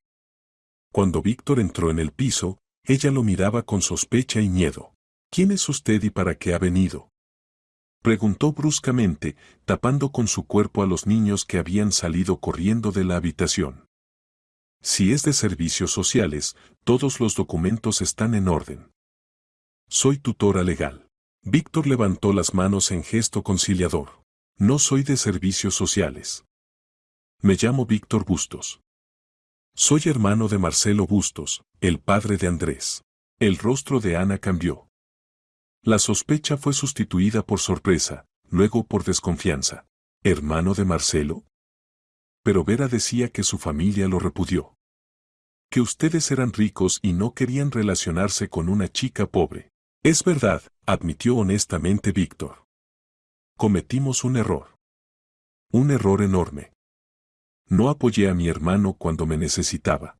Cuando Víctor entró en el piso, ella lo miraba con sospecha y miedo. ¿Quién es usted y para qué ha venido?, preguntó bruscamente, tapando con su cuerpo a los niños que habían salido corriendo de la habitación. Si es de servicios sociales, todos los documentos están en orden. Soy tutora legal. Víctor levantó las manos en gesto conciliador. No soy de servicios sociales. Me llamo Víctor Bustos. Soy hermano de Marcelo Bustos, el padre de Andrés. El rostro de Ana cambió. La sospecha fue sustituida por sorpresa, luego por desconfianza. ¿Hermano de Marcelo? Pero Vera decía que su familia lo repudió. Que ustedes eran ricos y no querían relacionarse con una chica pobre. Es verdad, admitió honestamente Víctor. Cometimos un error. Un error enorme. No apoyé a mi hermano cuando me necesitaba.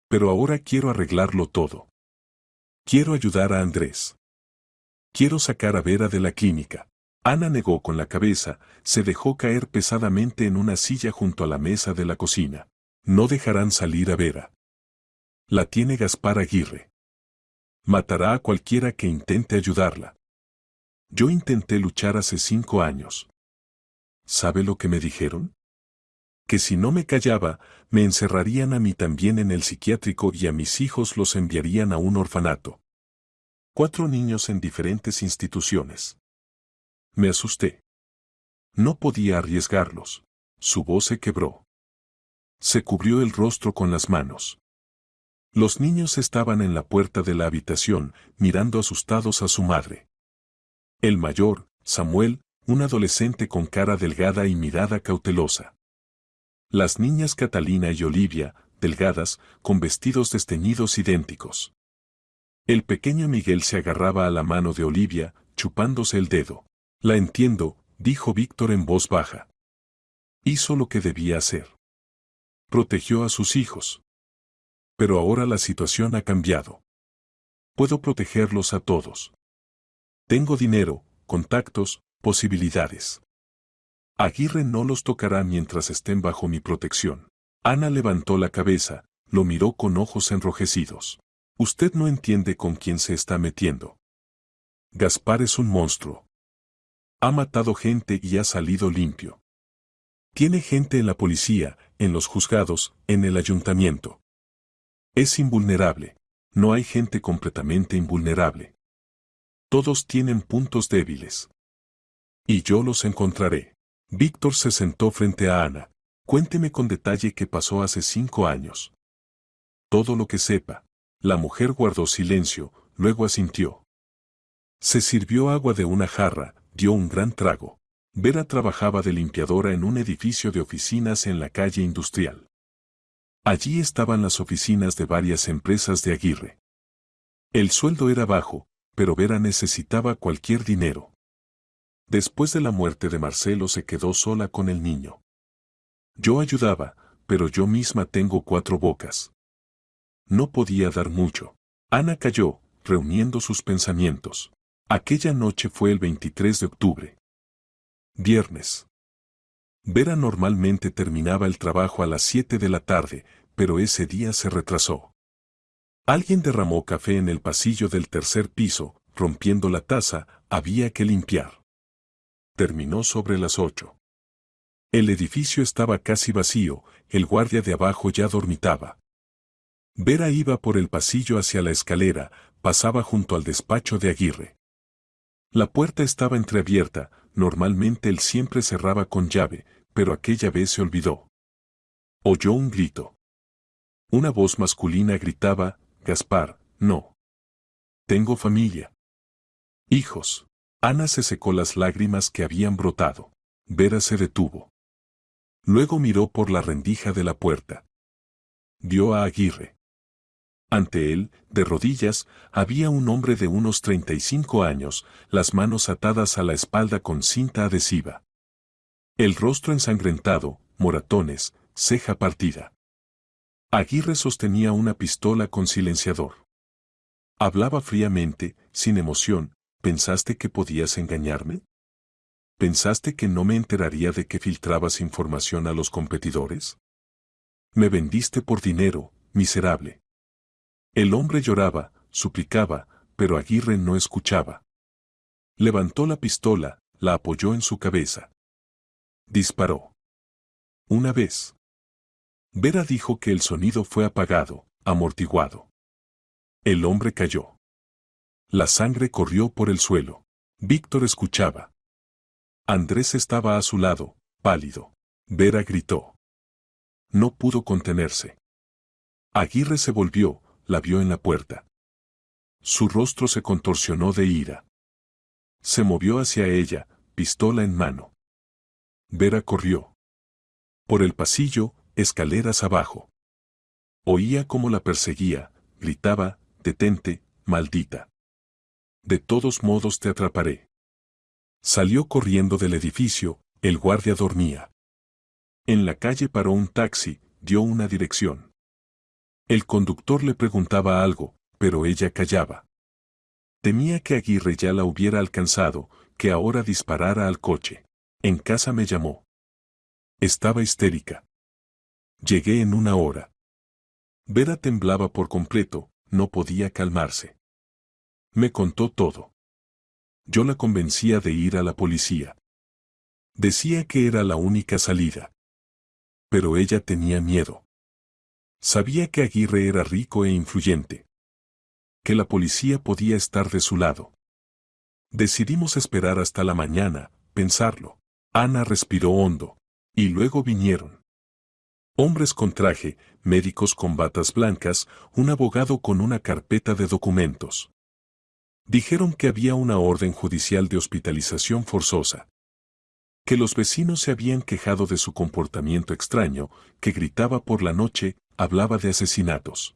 Pero ahora quiero arreglarlo todo. Quiero ayudar a Andrés. Quiero sacar a Vera de la clínica. Ana negó con la cabeza, se dejó caer pesadamente en una silla junto a la mesa de la cocina. No dejarán salir a Vera. La tiene Gaspar Aguirre. Matará a cualquiera que intente ayudarla. Yo intenté luchar hace 5 años. ¿Sabe lo que me dijeron? Que si no me callaba, me encerrarían a mí también en el psiquiátrico y a mis hijos los enviarían a un orfanato. 4 niños en diferentes instituciones. Me asusté. No podía arriesgarlos. Su voz se quebró. Se cubrió el rostro con las manos. Los niños estaban en la puerta de la habitación, mirando asustados a su madre. El mayor, Samuel, un adolescente con cara delgada y mirada cautelosa. Las niñas Catalina y Olivia, delgadas, con vestidos desteñidos idénticos. El pequeño Miguel se agarraba a la mano de Olivia, chupándose el dedo. La entiendo, dijo Víctor en voz baja. Hizo lo que debía hacer. Protegió a sus hijos. Pero ahora la situación ha cambiado. Puedo protegerlos a todos. Tengo dinero, contactos, posibilidades. Aguirre no los tocará mientras estén bajo mi protección. Ana levantó la cabeza, lo miró con ojos enrojecidos. Usted no entiende con quién se está metiendo. Gaspar es un monstruo. Ha matado gente y ha salido limpio. Tiene gente en la policía, en los juzgados, en el ayuntamiento. Es invulnerable. No hay gente completamente invulnerable. Todos tienen puntos débiles. Y yo los encontraré. Víctor se sentó frente a Ana. Cuénteme con detalle qué pasó hace 5 años. Todo lo que sepa. La mujer guardó silencio, luego asintió. Se sirvió agua de una jarra, dio un gran trago. Vera trabajaba de limpiadora en un edificio de oficinas en la calle Industrial. Allí estaban las oficinas de varias empresas de Aguirre. El sueldo era bajo, pero Vera necesitaba cualquier dinero. Después de la muerte de Marcelo se quedó sola con el niño. Yo ayudaba, pero yo misma tengo 4 bocas. No podía dar mucho. Ana calló, reuniendo sus pensamientos. Aquella noche fue el 23 de octubre. Viernes. Vera normalmente terminaba el trabajo a las 7 de la tarde, pero ese día se retrasó. Alguien derramó café en el pasillo del 3er piso, rompiendo la taza, había que limpiar. Terminó sobre las 8. El edificio estaba casi vacío, el guardia de abajo ya dormitaba. Vera iba por el pasillo hacia la escalera, pasaba junto al despacho de Aguirre. La puerta estaba entreabierta, normalmente él siempre cerraba con llave, pero aquella vez se olvidó. Oyó un grito. Una voz masculina gritaba, Gaspar, no. Tengo familia. Hijos. Ana se secó las lágrimas que habían brotado. Vera se detuvo. Luego miró por la rendija de la puerta. Vio a Aguirre. Ante él, de rodillas, había un hombre de unos 35 años, las manos atadas a la espalda con cinta adhesiva. El rostro ensangrentado, moratones, ceja partida. Aguirre sostenía una pistola con silenciador. Hablaba fríamente, sin emoción. ¿Pensaste que podías engañarme? ¿Pensaste que no me enteraría de que filtrabas información a los competidores? Me vendiste por dinero, miserable. El hombre lloraba, suplicaba, pero Aguirre no escuchaba. Levantó la pistola, la apoyó en su cabeza. Disparó. Una vez. Vera dijo que el sonido fue apagado, amortiguado. El hombre cayó. La sangre corrió por el suelo. Víctor escuchaba. Andrés estaba a su lado, pálido. Vera gritó. No pudo contenerse. Aguirre se volvió, la vio en la puerta. Su rostro se contorsionó de ira. Se movió hacia ella, pistola en mano. Vera corrió. Por el pasillo, escaleras abajo. Oía cómo la perseguía, gritaba, detente, maldita. De todos modos te atraparé. Salió corriendo del edificio, el guardia dormía. En la calle paró un taxi, dio una dirección. El conductor le preguntaba algo, pero ella callaba. Temía que Aguirre ya la hubiera alcanzado, que ahora disparara al coche. En casa me llamó. Estaba histérica. Llegué en una hora. Vera temblaba por completo, no podía calmarse. Me contó todo. Yo la convencía de ir a la policía. Decía que era la única salida. Pero ella tenía miedo. Sabía que Aguirre era rico e influyente. Que la policía podía estar de su lado. Decidimos esperar hasta la mañana, pensarlo. Ana respiró hondo. Y luego vinieron. Hombres con traje, médicos con batas blancas, un abogado con una carpeta de documentos. Dijeron que había una orden judicial de hospitalización forzosa. Que los vecinos se habían quejado de su comportamiento extraño, que gritaba por la noche, hablaba de asesinatos.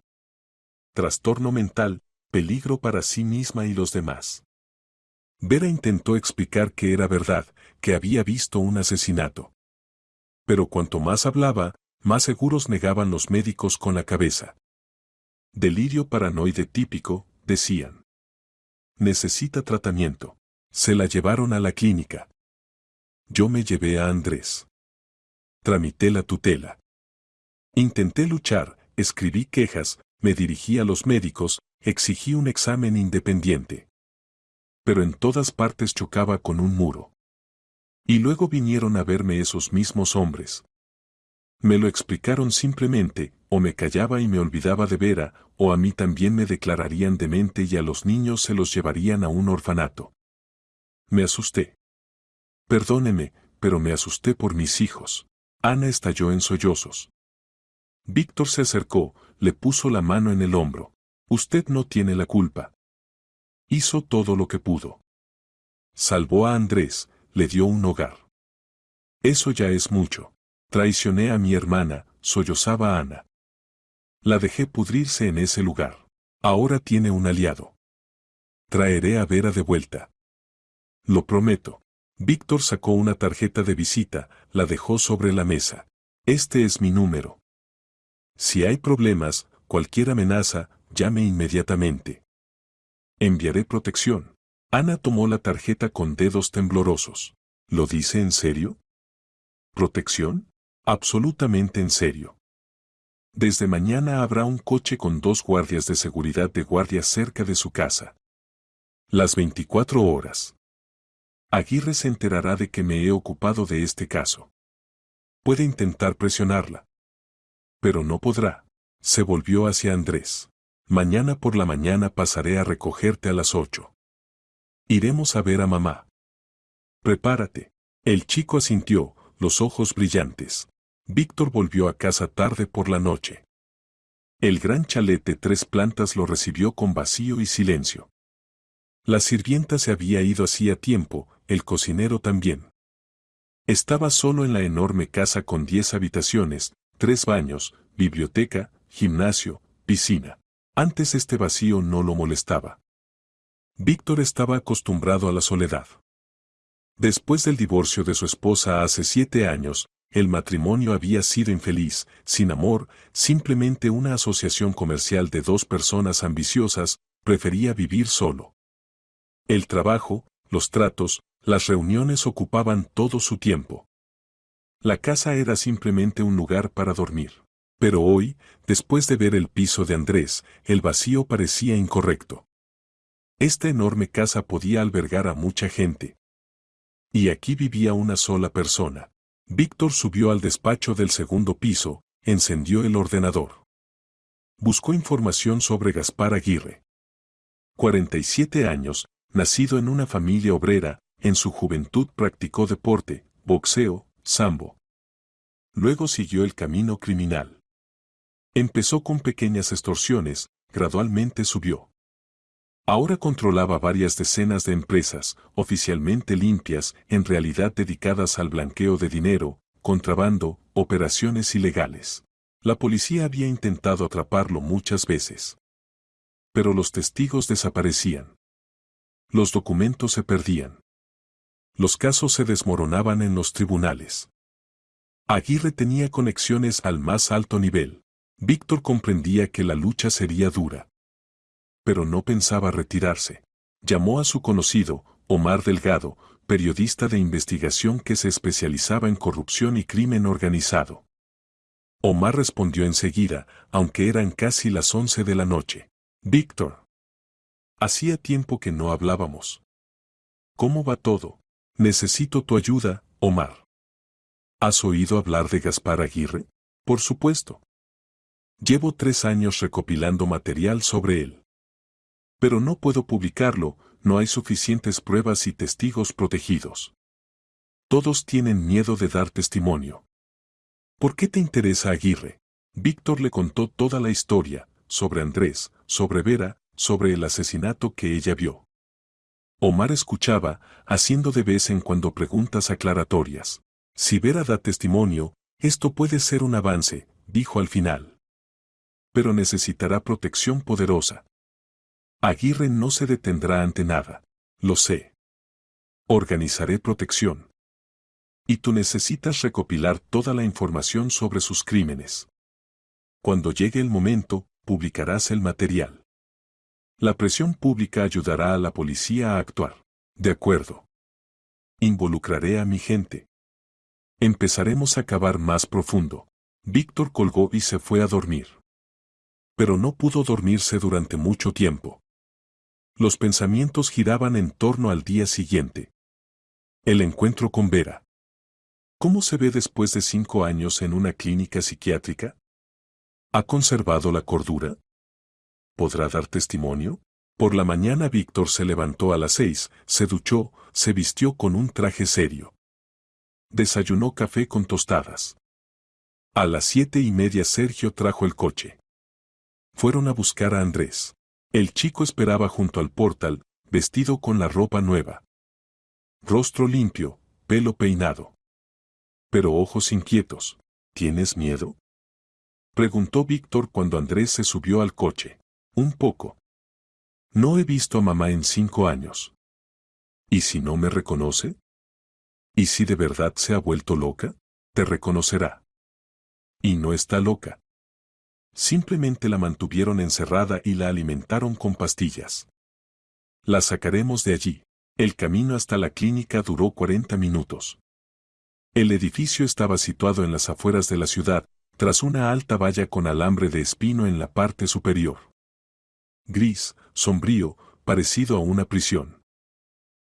Trastorno mental, peligro para sí misma y los demás. Vera intentó explicar que era verdad, que había visto un asesinato. Pero cuanto más hablaba, más seguros negaban los médicos con la cabeza. Delirio paranoide típico, decían. Necesita tratamiento. Se la llevaron a la clínica. Yo me llevé a Andrés. Tramité la tutela. Intenté luchar, escribí quejas, me dirigí a los médicos, exigí un examen independiente. Pero en todas partes chocaba con un muro. Y luego vinieron a verme esos mismos hombres. Me lo explicaron simplemente, o me callaba y me olvidaba de Vera, o a mí también me declararían demente y a los niños se los llevarían a un orfanato. Me asusté. Perdóneme, pero me asusté por mis hijos. Ana estalló en sollozos. Víctor se acercó, le puso la mano en el hombro. Usted no tiene la culpa. Hizo todo lo que pudo. Salvó a Andrés, le dio un hogar. Eso ya es mucho. Traicioné a mi hermana, sollozaba Ana. La dejé pudrirse en ese lugar. Ahora tiene un aliado. Traeré a Vera de vuelta. Lo prometo. Víctor sacó una tarjeta de visita, la dejó sobre la mesa. Este es mi número. Si hay problemas, cualquier amenaza, llame inmediatamente. Enviaré protección. Ana tomó la tarjeta con dedos temblorosos. ¿Lo dice en serio? ¿Protección? Absolutamente en serio. Desde mañana habrá un coche con 2 guardias de seguridad de guardia cerca de su casa. Las 24 horas. Aguirre se enterará de que me he ocupado de este caso. Puede intentar presionarla. Pero no podrá. Se volvió hacia Andrés. Mañana por la mañana pasaré a recogerte a las 8. Iremos a ver a mamá. Prepárate. El chico asintió, los ojos brillantes. Víctor volvió a casa tarde por la noche. El gran chalet de 3 plantas lo recibió con vacío y silencio. La sirvienta se había ido hacía tiempo, el cocinero también. Estaba solo en la enorme casa con 10 habitaciones, 3 baños, biblioteca, gimnasio, piscina. Antes este vacío no lo molestaba. Víctor estaba acostumbrado a la soledad. Después del divorcio de su esposa hace 7 años, el matrimonio había sido infeliz, sin amor, simplemente una asociación comercial de 2 personas ambiciosas, prefería vivir solo. El trabajo, los tratos, las reuniones ocupaban todo su tiempo. La casa era simplemente un lugar para dormir. Pero hoy, después de ver el piso de Andrés, el vacío parecía incorrecto. Esta enorme casa podía albergar a mucha gente. Y aquí vivía una sola persona. Víctor subió al despacho del segundo piso, encendió el ordenador. Buscó información sobre Gaspar Aguirre. 47 años, nacido en una familia obrera, en su juventud practicó deporte, boxeo, sambo. Luego siguió el camino criminal. Empezó con pequeñas extorsiones, gradualmente subió. Ahora controlaba varias decenas de empresas, oficialmente limpias, en realidad dedicadas al blanqueo de dinero, contrabando, operaciones ilegales. La policía había intentado atraparlo muchas veces. Pero los testigos desaparecían. Los documentos se perdían. Los casos se desmoronaban en los tribunales. Aguirre tenía conexiones al más alto nivel. Víctor comprendía que la lucha sería dura. Pero no pensaba retirarse. Llamó a su conocido, Omar Delgado, periodista de investigación que se especializaba en corrupción y crimen organizado. Omar respondió enseguida, aunque eran casi las 11 de la noche. Víctor. Hacía tiempo que no hablábamos. ¿Cómo va todo? Necesito tu ayuda, Omar. ¿Has oído hablar de Gaspar Aguirre? Por supuesto. Llevo 3 años recopilando material sobre él. Pero no puedo publicarlo, no hay suficientes pruebas y testigos protegidos. Todos tienen miedo de dar testimonio. ¿Por qué te interesa Aguirre? Víctor le contó toda la historia, sobre Andrés, sobre Vera, sobre el asesinato que ella vio. Omar escuchaba, haciendo de vez en cuando preguntas aclaratorias. Si Vera da testimonio, esto puede ser un avance, dijo al final. Pero necesitará protección poderosa. Aguirre no se detendrá ante nada. Lo sé. Organizaré protección. Y tú necesitas recopilar toda la información sobre sus crímenes. Cuando llegue el momento, publicarás el material. La presión pública ayudará a la policía a actuar. De acuerdo. Involucraré a mi gente. Empezaremos a cavar más profundo. Víctor colgó y se fue a dormir. Pero no pudo dormirse durante mucho tiempo. Los pensamientos giraban en torno al día siguiente. El encuentro con Vera. ¿Cómo se ve después de 5 años en una clínica psiquiátrica? ¿Ha conservado la cordura? ¿Podrá dar testimonio? Por la mañana Víctor se levantó a las 6, se duchó, se vistió con un traje serio. Desayunó café con tostadas. A las 7:30 Sergio trajo el coche. Fueron a buscar a Andrés. El chico esperaba junto al portal, vestido con la ropa nueva. Rostro limpio, pelo peinado. Pero ojos inquietos. ¿Tienes miedo? Preguntó Víctor cuando Andrés se subió al coche. Un poco. No he visto a mamá en 5 años. ¿Y si no me reconoce? ¿Y si de verdad se ha vuelto loca? Te reconocerá. Y no está loca. Simplemente la mantuvieron encerrada y la alimentaron con pastillas. La sacaremos de allí. El camino hasta la clínica duró 40 minutos. El edificio estaba situado en las afueras de la ciudad, tras una alta valla con alambre de espino en la parte superior. Gris, sombrío, parecido a una prisión.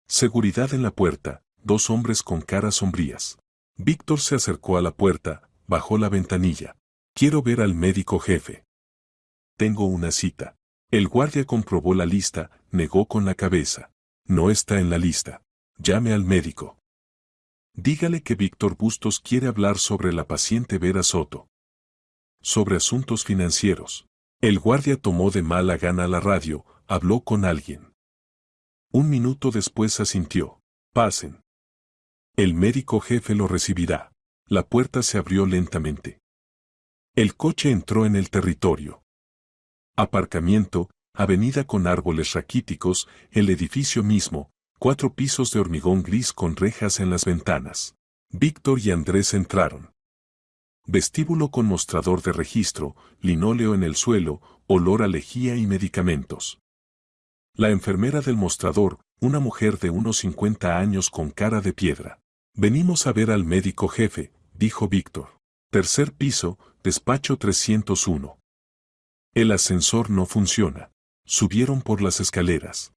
Seguridad en la puerta, 2 hombres con caras sombrías. Víctor se acercó a la puerta, bajó la ventanilla. Quiero ver al médico jefe. Tengo una cita. El guardia comprobó la lista, negó con la cabeza. No está en la lista. Llame al médico. Dígale que Víctor Bustos quiere hablar sobre la paciente Vera Soto. Sobre asuntos financieros. El guardia tomó de mala gana la radio, habló con alguien. 1 minuto después asintió. Pasen. El médico jefe lo recibirá. La puerta se abrió lentamente. El coche entró en el territorio. Aparcamiento, avenida con árboles raquíticos, el edificio mismo, 4 pisos de hormigón gris con rejas en las ventanas. Víctor y Andrés entraron. Vestíbulo con mostrador de registro, linóleo en el suelo, olor a lejía y medicamentos. La enfermera del mostrador, una mujer de unos 50 años con cara de piedra. Venimos a ver al médico jefe, dijo Víctor. 3er piso, despacho 301. El ascensor no funciona. Subieron por las escaleras.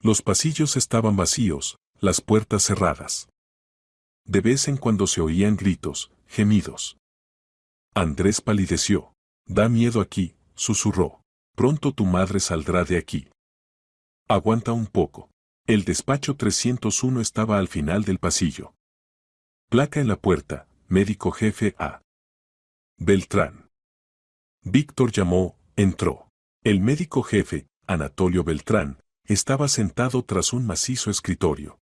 Los pasillos estaban vacíos, las puertas cerradas. De vez en cuando se oían gritos, gemidos. Andrés palideció. Da miedo aquí, susurró. Pronto tu madre saldrá de aquí. Aguanta un poco. El despacho 301 estaba al final del pasillo. Placa en la puerta, médico jefe A. Beltrán. Víctor llamó, entró. El médico jefe, Anatolio Beltrán, estaba sentado tras un macizo escritorio.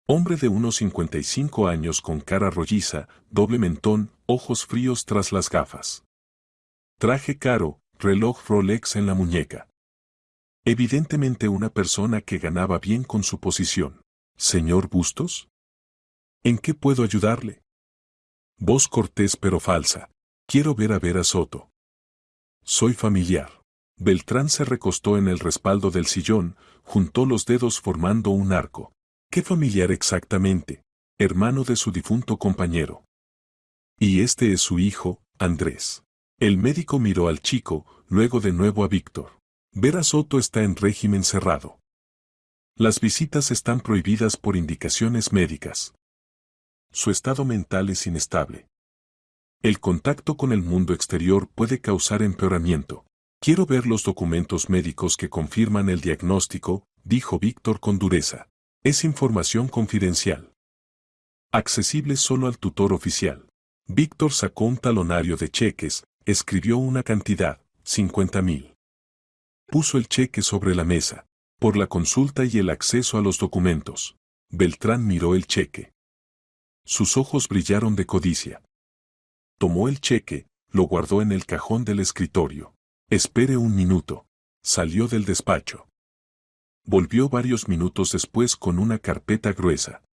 Hombre de unos 55 años con cara rolliza, doble mentón, ojos fríos tras las gafas. Traje caro, reloj Rolex en la muñeca. Evidentemente una persona que ganaba bien con su posición. ¿Señor Bustos? ¿En qué puedo ayudarle? Voz cortés pero falsa. Quiero ver a Vera Soto. Soy familiar. Beltrán se recostó en el respaldo del sillón, juntó los dedos formando un arco. ¿Qué familiar exactamente? Hermano de su difunto compañero. Y este es su hijo, Andrés. El médico miró al chico, luego de nuevo a Víctor. Vera Soto está en régimen cerrado. Las visitas están prohibidas por indicaciones médicas. Su estado mental es inestable. El contacto con el mundo exterior puede causar empeoramiento. Quiero ver los documentos médicos que confirman el diagnóstico, dijo Víctor con dureza. Es información confidencial. Accesible solo al tutor oficial. Víctor sacó un talonario de cheques, escribió una cantidad, 50,000. Puso el cheque sobre la mesa, por la consulta y el acceso a los documentos. Beltrán miró el cheque. Sus ojos brillaron de codicia. Tomó el cheque, lo guardó en el cajón del escritorio. Espere un minuto. Salió del despacho. Volvió varios minutos después con una carpeta gruesa.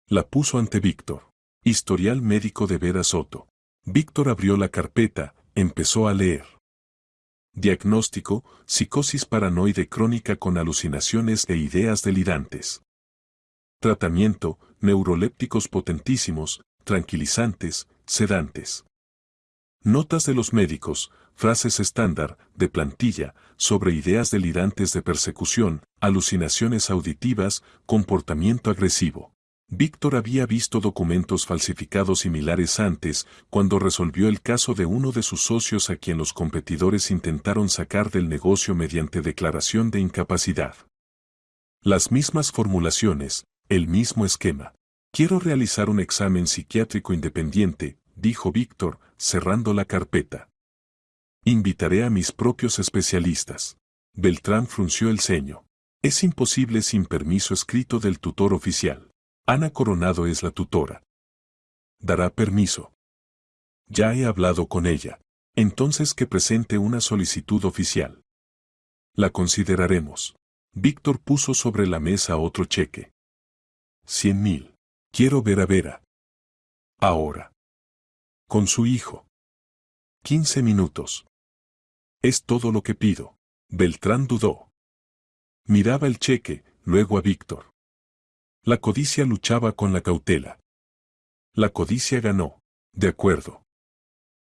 La puso ante Víctor. Historial médico de Vera Soto. Víctor abrió la carpeta, empezó a leer. Diagnóstico, psicosis paranoide crónica con alucinaciones e ideas delirantes. Tratamiento, neurolépticos potentísimos, tranquilizantes, sedantes. Notas de los médicos, frases estándar, de plantilla, sobre ideas delirantes de persecución, alucinaciones auditivas, comportamiento agresivo. Víctor había visto documentos falsificados similares antes, cuando resolvió el caso de uno de sus socios a quien los competidores intentaron sacar del negocio mediante declaración de incapacidad. Las mismas formulaciones, el mismo esquema. Quiero realizar un examen psiquiátrico independiente, dijo Víctor, cerrando la carpeta. Invitaré a mis propios especialistas. Beltrán frunció el ceño. Es imposible sin permiso escrito del tutor oficial. Ana Coronado es la tutora. Dará permiso. Ya he hablado con ella. Entonces que presente una solicitud oficial. La consideraremos. Víctor puso sobre la mesa otro cheque. 100,000. Quiero ver a Vera. Ahora. Con su hijo. 15 minutos. Es todo lo que pido. Beltrán dudó. Miraba el cheque, luego a Víctor. La codicia luchaba con la cautela. La codicia ganó. De acuerdo.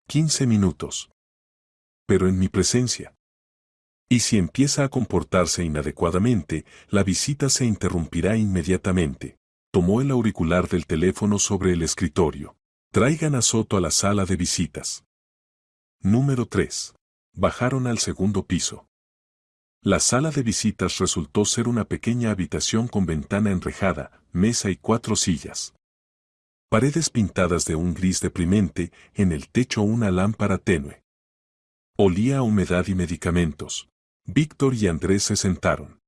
15 minutos. Pero en mi presencia. Y si empieza a comportarse inadecuadamente, la visita se interrumpirá inmediatamente. Tomó el auricular del teléfono sobre el escritorio. Traigan a Soto a la sala de visitas. Número 3. Bajaron al segundo piso. La sala de visitas resultó ser una pequeña habitación con ventana enrejada, mesa y 4 sillas. Paredes pintadas de un gris deprimente, en el techo una lámpara tenue. Olía a humedad y medicamentos. Víctor y Andrés se sentaron.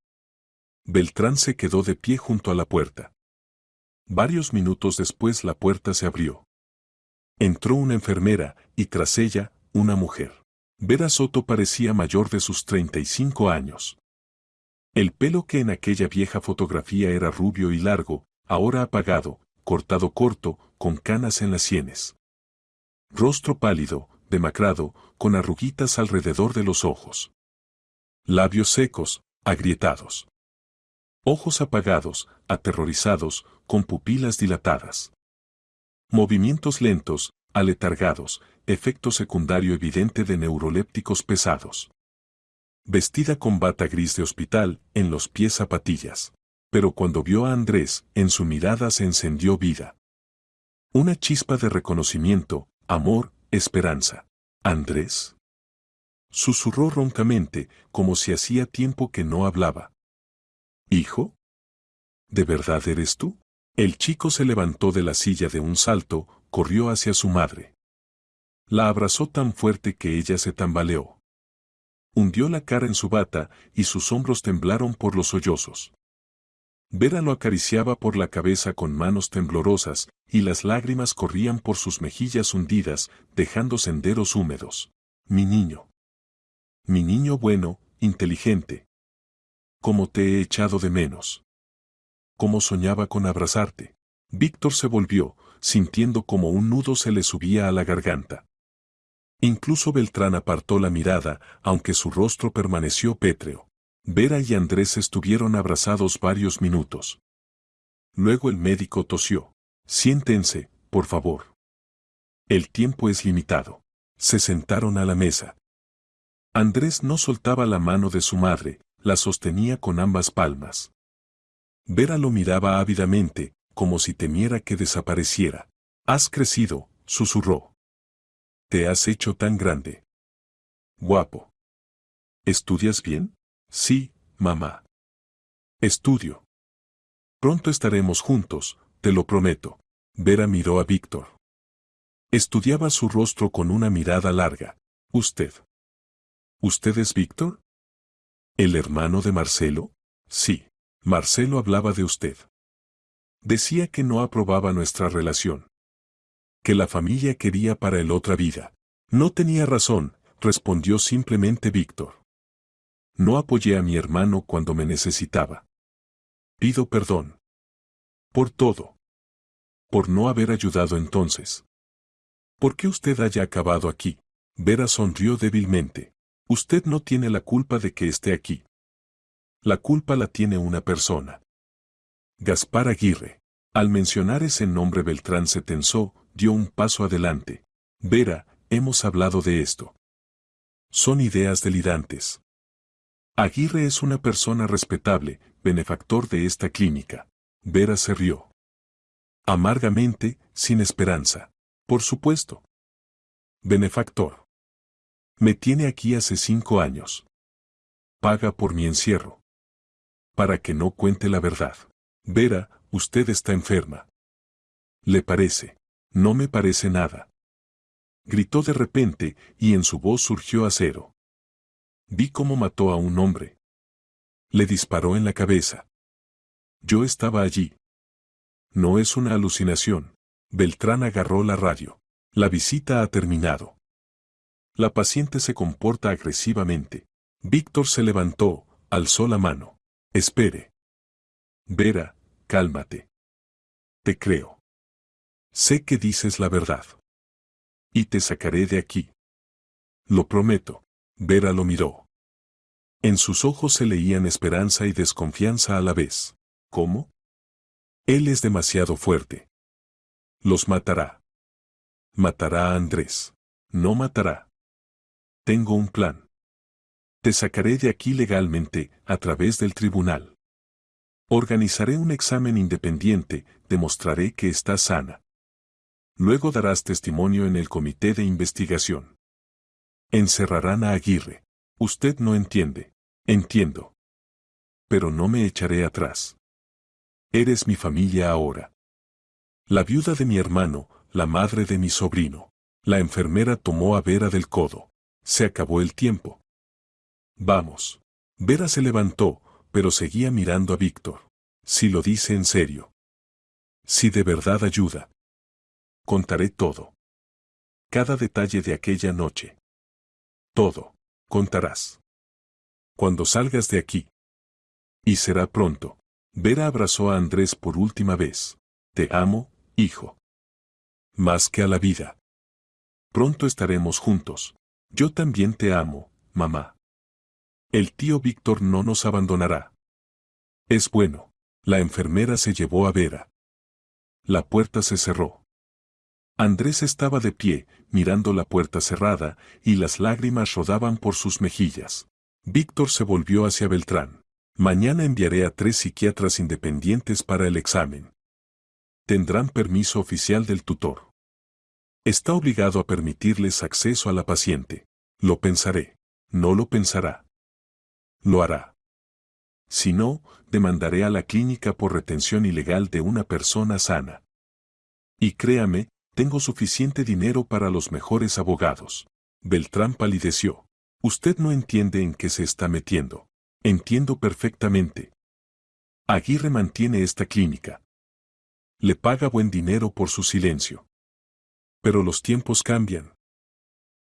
Beltrán se quedó de pie junto a la puerta. Varios minutos después la puerta se abrió. Entró una enfermera, y tras ella, una mujer. Vera Soto parecía mayor de sus 35 años. El pelo que en aquella vieja fotografía era rubio y largo, ahora apagado, cortado corto, con canas en las sienes. Rostro pálido, demacrado, con arruguitas alrededor de los ojos. Labios secos, agrietados. Ojos apagados, aterrorizados, con pupilas dilatadas. Movimientos lentos, aletargados, efecto secundario evidente de neurolépticos pesados. Vestida con bata gris de hospital, en los pies zapatillas. Pero cuando vio a Andrés, en su mirada se encendió vida. Una chispa de reconocimiento, amor, esperanza. ¿Andrés? Susurró roncamente, como si hacía tiempo que no hablaba. ¿Hijo? ¿De verdad eres tú? El chico se levantó de la silla de un salto, corrió hacia su madre. La abrazó tan fuerte que ella se tambaleó. Hundió la cara en su bata, y sus hombros temblaron por los sollozos. Vera lo acariciaba por la cabeza con manos temblorosas, y las lágrimas corrían por sus mejillas hundidas, dejando senderos húmedos. Mi niño. Mi niño bueno, inteligente. Cómo te he echado de menos. Cómo soñaba con abrazarte. Víctor se volvió, sintiendo como un nudo se le subía a la garganta. Incluso Beltrán apartó la mirada, aunque su rostro permaneció pétreo. Vera y Andrés estuvieron abrazados varios minutos. Luego el médico tosió. Siéntense, por favor. El tiempo es limitado. Se sentaron a la mesa. Andrés no soltaba la mano de su madre, la sostenía con ambas palmas. Vera lo miraba ávidamente, como si temiera que desapareciera. Has crecido, susurró. Te has hecho tan grande. Guapo. ¿Estudias bien? Sí, mamá. Estudio. Pronto estaremos juntos, te lo prometo. Vera miró a Víctor. Estudiaba su rostro con una mirada larga. ¿Usted? ¿Usted es Víctor? ¿El hermano de Marcelo? Sí. Marcelo hablaba de usted. Decía que no aprobaba nuestra relación. Que la familia quería para él otra vida. No tenía razón, respondió simplemente Víctor. No apoyé a mi hermano cuando me necesitaba. Pido perdón. Por todo. Por no haber ayudado entonces. ¿Por qué usted haya acabado aquí? Vera sonrió débilmente. Usted no tiene la culpa de que esté aquí. La culpa la tiene una persona. Gaspar Aguirre. Al mencionar ese nombre Beltrán se tensó, dio un paso adelante. Vera, hemos hablado de esto. Son ideas delirantes. Aguirre es una persona respetable, benefactor de esta clínica. Vera se rió. Amargamente, sin esperanza. Por supuesto. Benefactor. Me tiene aquí hace 5 años. Paga por mi encierro. Para que no cuente la verdad. Vera, usted está enferma. ¿Le parece? No me parece nada. Gritó de repente, y en su voz surgió acero. Vi cómo mató a un hombre. Le disparó en la cabeza. Yo estaba allí. No es una alucinación. Beltrán agarró la radio. La visita ha terminado. La paciente se comporta agresivamente. Víctor se levantó, alzó la mano. Espere. Vera, cálmate. Te creo. Sé que dices la verdad. Y te sacaré de aquí. Lo prometo. Vera lo miró. En sus ojos se leían esperanza y desconfianza a la vez. ¿Cómo? Él es demasiado fuerte. Los matará. Matará a Andrés. No matará. Tengo un plan. Te sacaré de aquí legalmente, a través del tribunal. Organizaré un examen independiente, demostraré que estás sana. Luego darás testimonio en el comité de investigación. Encerrarán a Aguirre. Usted no entiende. Entiendo. Pero no me echaré atrás. Eres mi familia ahora. La viuda de mi hermano, la madre de mi sobrino. La enfermera tomó a Vera del codo. Se acabó el tiempo. Vamos. Vera se levantó, pero seguía mirando a Víctor. Si lo dice en serio. Si de verdad ayuda. Contaré todo. Cada detalle de aquella noche. Todo. Contarás. Cuando salgas de aquí. Y será pronto. Vera abrazó a Andrés por última vez. Te amo, hijo. Más que a la vida. Pronto estaremos juntos. Yo también te amo, mamá. El tío Víctor no nos abandonará. Es bueno. La enfermera se llevó a Vera. La puerta se cerró. Andrés estaba de pie, mirando la puerta cerrada, y las lágrimas rodaban por sus mejillas. Víctor se volvió hacia Beltrán. Mañana enviaré a 3 psiquiatras independientes para el examen. Tendrán permiso oficial del tutor. Está obligado a permitirles acceso a la paciente. Lo pensaré. No lo pensará. Lo hará. Si no, demandaré a la clínica por retención ilegal de una persona sana. Y créame, tengo suficiente dinero para los mejores abogados. Beltrán palideció. Usted no entiende en qué se está metiendo. Entiendo perfectamente. Aguirre mantiene esta clínica. Le paga buen dinero por su silencio. Pero los tiempos cambian.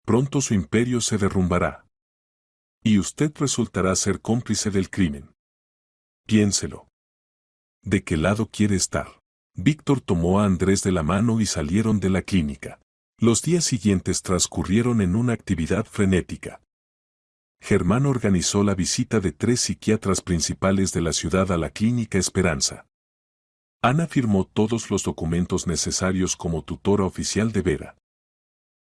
Pronto su imperio se derrumbará. Y usted resultará ser cómplice del crimen. Piénselo. ¿De qué lado quiere estar? Víctor tomó a Andrés de la mano y salieron de la clínica. Los días siguientes transcurrieron en una actividad frenética. Germán organizó la visita de 3 psiquiatras principales de la ciudad a la Clínica Esperanza. Ana firmó todos los documentos necesarios como tutora oficial de Vera.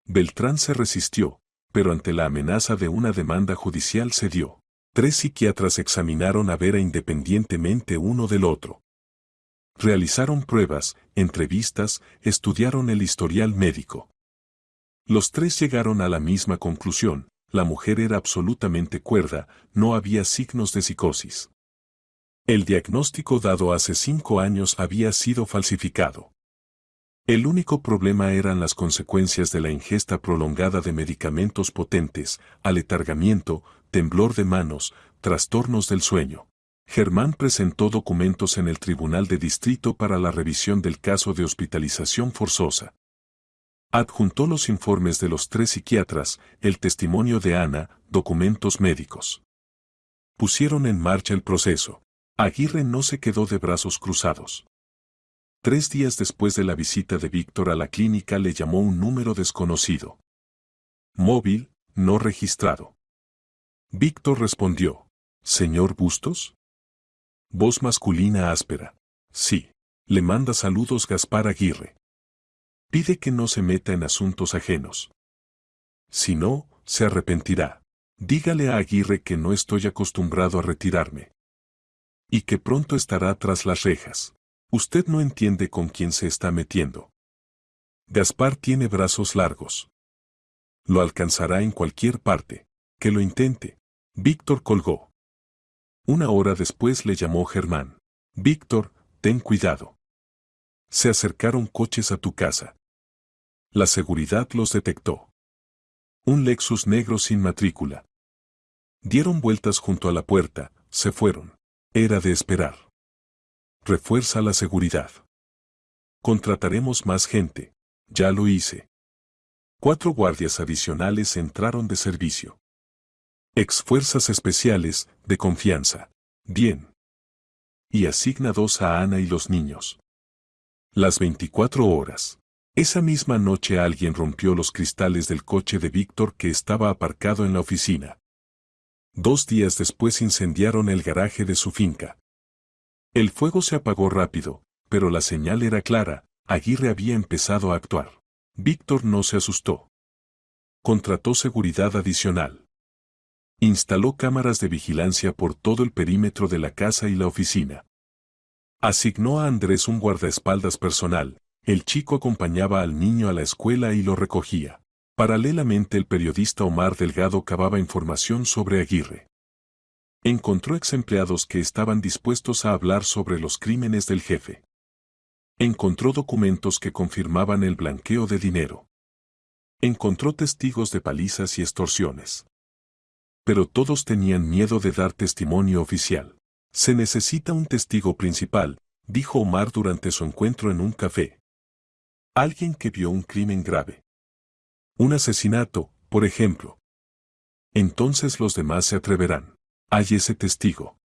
Beltrán se resistió, pero ante la amenaza de una demanda judicial cedió. 3 psiquiatras examinaron a Vera independientemente uno del otro. Realizaron pruebas, entrevistas, estudiaron el historial médico. Los 3 llegaron a la misma conclusión: la mujer era absolutamente cuerda, no había signos de psicosis. El diagnóstico dado hace 5 años había sido falsificado. El único problema eran las consecuencias de la ingesta prolongada de medicamentos potentes, aletargamiento, temblor de manos, trastornos del sueño. Germán presentó documentos en el Tribunal de Distrito para la revisión del caso de hospitalización forzosa. Adjuntó los informes de los 3 psiquiatras, el testimonio de Ana, documentos médicos. Pusieron en marcha el proceso. Aguirre no se quedó de brazos cruzados. 3 días después de la visita de Víctor a la clínica le llamó un número desconocido. Móvil, no registrado. Víctor respondió: ¿Señor Bustos? Voz masculina áspera. Sí. Le manda saludos Gaspar Aguirre. Pide que no se meta en asuntos ajenos. Si no, se arrepentirá. Dígale a Aguirre que no estoy acostumbrado a retirarme. Y que pronto estará tras las rejas. Usted no entiende con quién se está metiendo. Gaspar tiene brazos largos. Lo alcanzará en cualquier parte. Que lo intente. Víctor colgó. 1 hora después le llamó Germán. Víctor, ten cuidado. Se acercaron coches a tu casa. La seguridad los detectó. Un Lexus negro sin matrícula. Dieron vueltas junto a la puerta, se fueron. Era de esperar. Refuerza la seguridad. Contrataremos más gente. Ya lo hice. 4 guardias adicionales entraron de servicio. Ex-fuerzas especiales, de confianza. Bien. Y asigna 2 a Ana y los niños. Las 24 horas. Esa misma noche alguien rompió los cristales del coche de Víctor que estaba aparcado en la oficina. 2 días después incendiaron el garaje de su finca. El fuego se apagó rápido, pero la señal era clara: Aguirre había empezado a actuar. Víctor no se asustó. Contrató seguridad adicional. Instaló cámaras de vigilancia por todo el perímetro de la casa y la oficina. Asignó a Andrés un guardaespaldas personal. El chico acompañaba al niño a la escuela y lo recogía. Paralelamente el periodista Omar Delgado cavaba información sobre Aguirre. Encontró ex-empleados que estaban dispuestos a hablar sobre los crímenes del jefe. Encontró documentos que confirmaban el blanqueo de dinero. Encontró testigos de palizas y extorsiones. Pero todos tenían miedo de dar testimonio oficial. Se necesita un testigo principal, dijo Omar durante su encuentro en un café. Alguien que vio un crimen grave. Un asesinato, por ejemplo. Entonces los demás se atreverán. Hay ese testigo.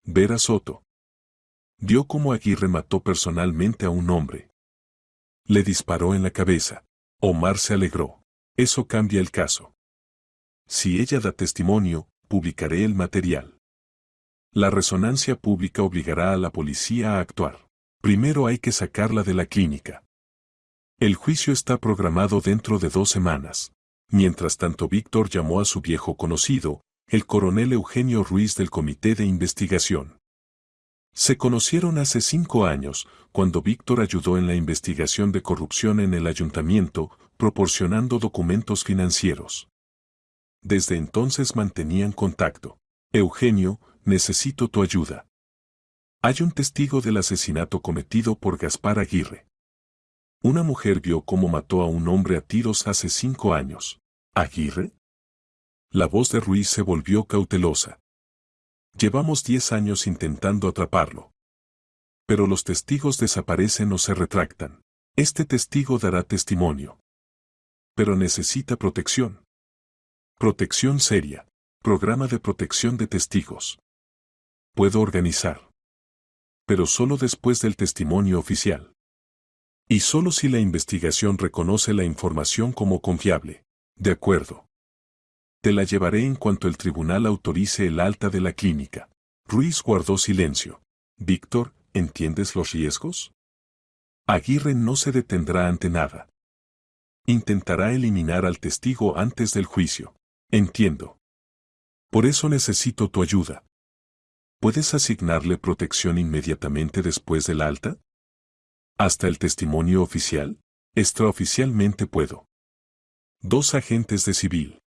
Vera Soto. Vio cómo Aguirre mató personalmente a un hombre. Le disparó en la cabeza. Omar se alegró. Eso cambia el caso. Si ella da testimonio, publicaré el material. La resonancia pública obligará a la policía a actuar. Primero hay que sacarla de la clínica. El juicio está programado dentro de 2 semanas. Mientras tanto, Víctor llamó a su viejo conocido, el coronel Eugenio Ruiz del Comité de Investigación. Se conocieron hace 5 años, cuando Víctor ayudó en la investigación de corrupción en el ayuntamiento, proporcionando documentos financieros. Desde entonces mantenían contacto. Eugenio, necesito tu ayuda. Hay un testigo del asesinato cometido por Gaspar Aguirre. Una mujer vio cómo mató a un hombre a tiros hace 5 años. ¿Aguirre? La voz de Ruiz se volvió cautelosa. Llevamos 10 años intentando atraparlo. Pero los testigos desaparecen o se retractan. Este testigo dará testimonio. Pero necesita protección. Protección seria. Programa de protección de testigos. Puedo organizar. Pero solo después del testimonio oficial. Y solo si la investigación reconoce la información como confiable. De acuerdo. Te la llevaré en cuanto el tribunal autorice el alta de la clínica. Ruiz guardó silencio. Víctor, ¿entiendes los riesgos? Aguirre no se detendrá ante nada. Intentará eliminar al testigo antes del juicio. Entiendo. Por eso necesito tu ayuda. ¿Puedes asignarle protección inmediatamente después del alta? ¿Hasta el testimonio oficial? Extraoficialmente puedo. 2 agentes de civil.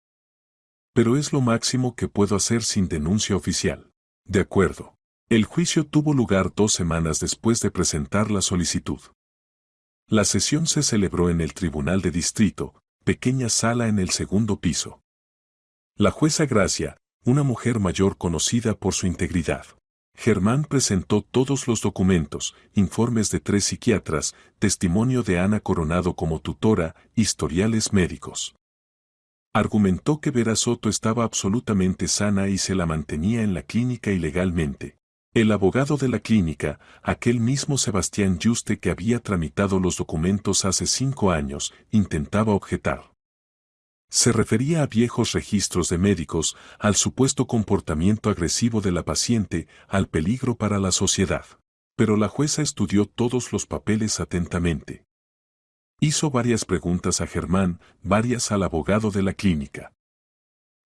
Pero es lo máximo que puedo hacer sin denuncia oficial. De acuerdo. El juicio tuvo lugar 2 semanas después de presentar la solicitud. La sesión se celebró en el Tribunal de Distrito, pequeña sala en el segundo piso. La jueza Gracia, una mujer mayor conocida por su integridad. Germán presentó todos los documentos, informes de 3 psiquiatras, testimonio de Ana Coronado como tutora, historiales médicos. Argumentó que Vera Soto estaba absolutamente sana y se la mantenía en la clínica ilegalmente. El abogado de la clínica, aquel mismo Sebastián Yuste que había tramitado los documentos hace 5 años, intentaba objetar. Se refería a viejos registros de médicos, al supuesto comportamiento agresivo de la paciente, al peligro para la sociedad. Pero la jueza estudió todos los papeles atentamente. Hizo varias preguntas a Germán, varias al abogado de la clínica.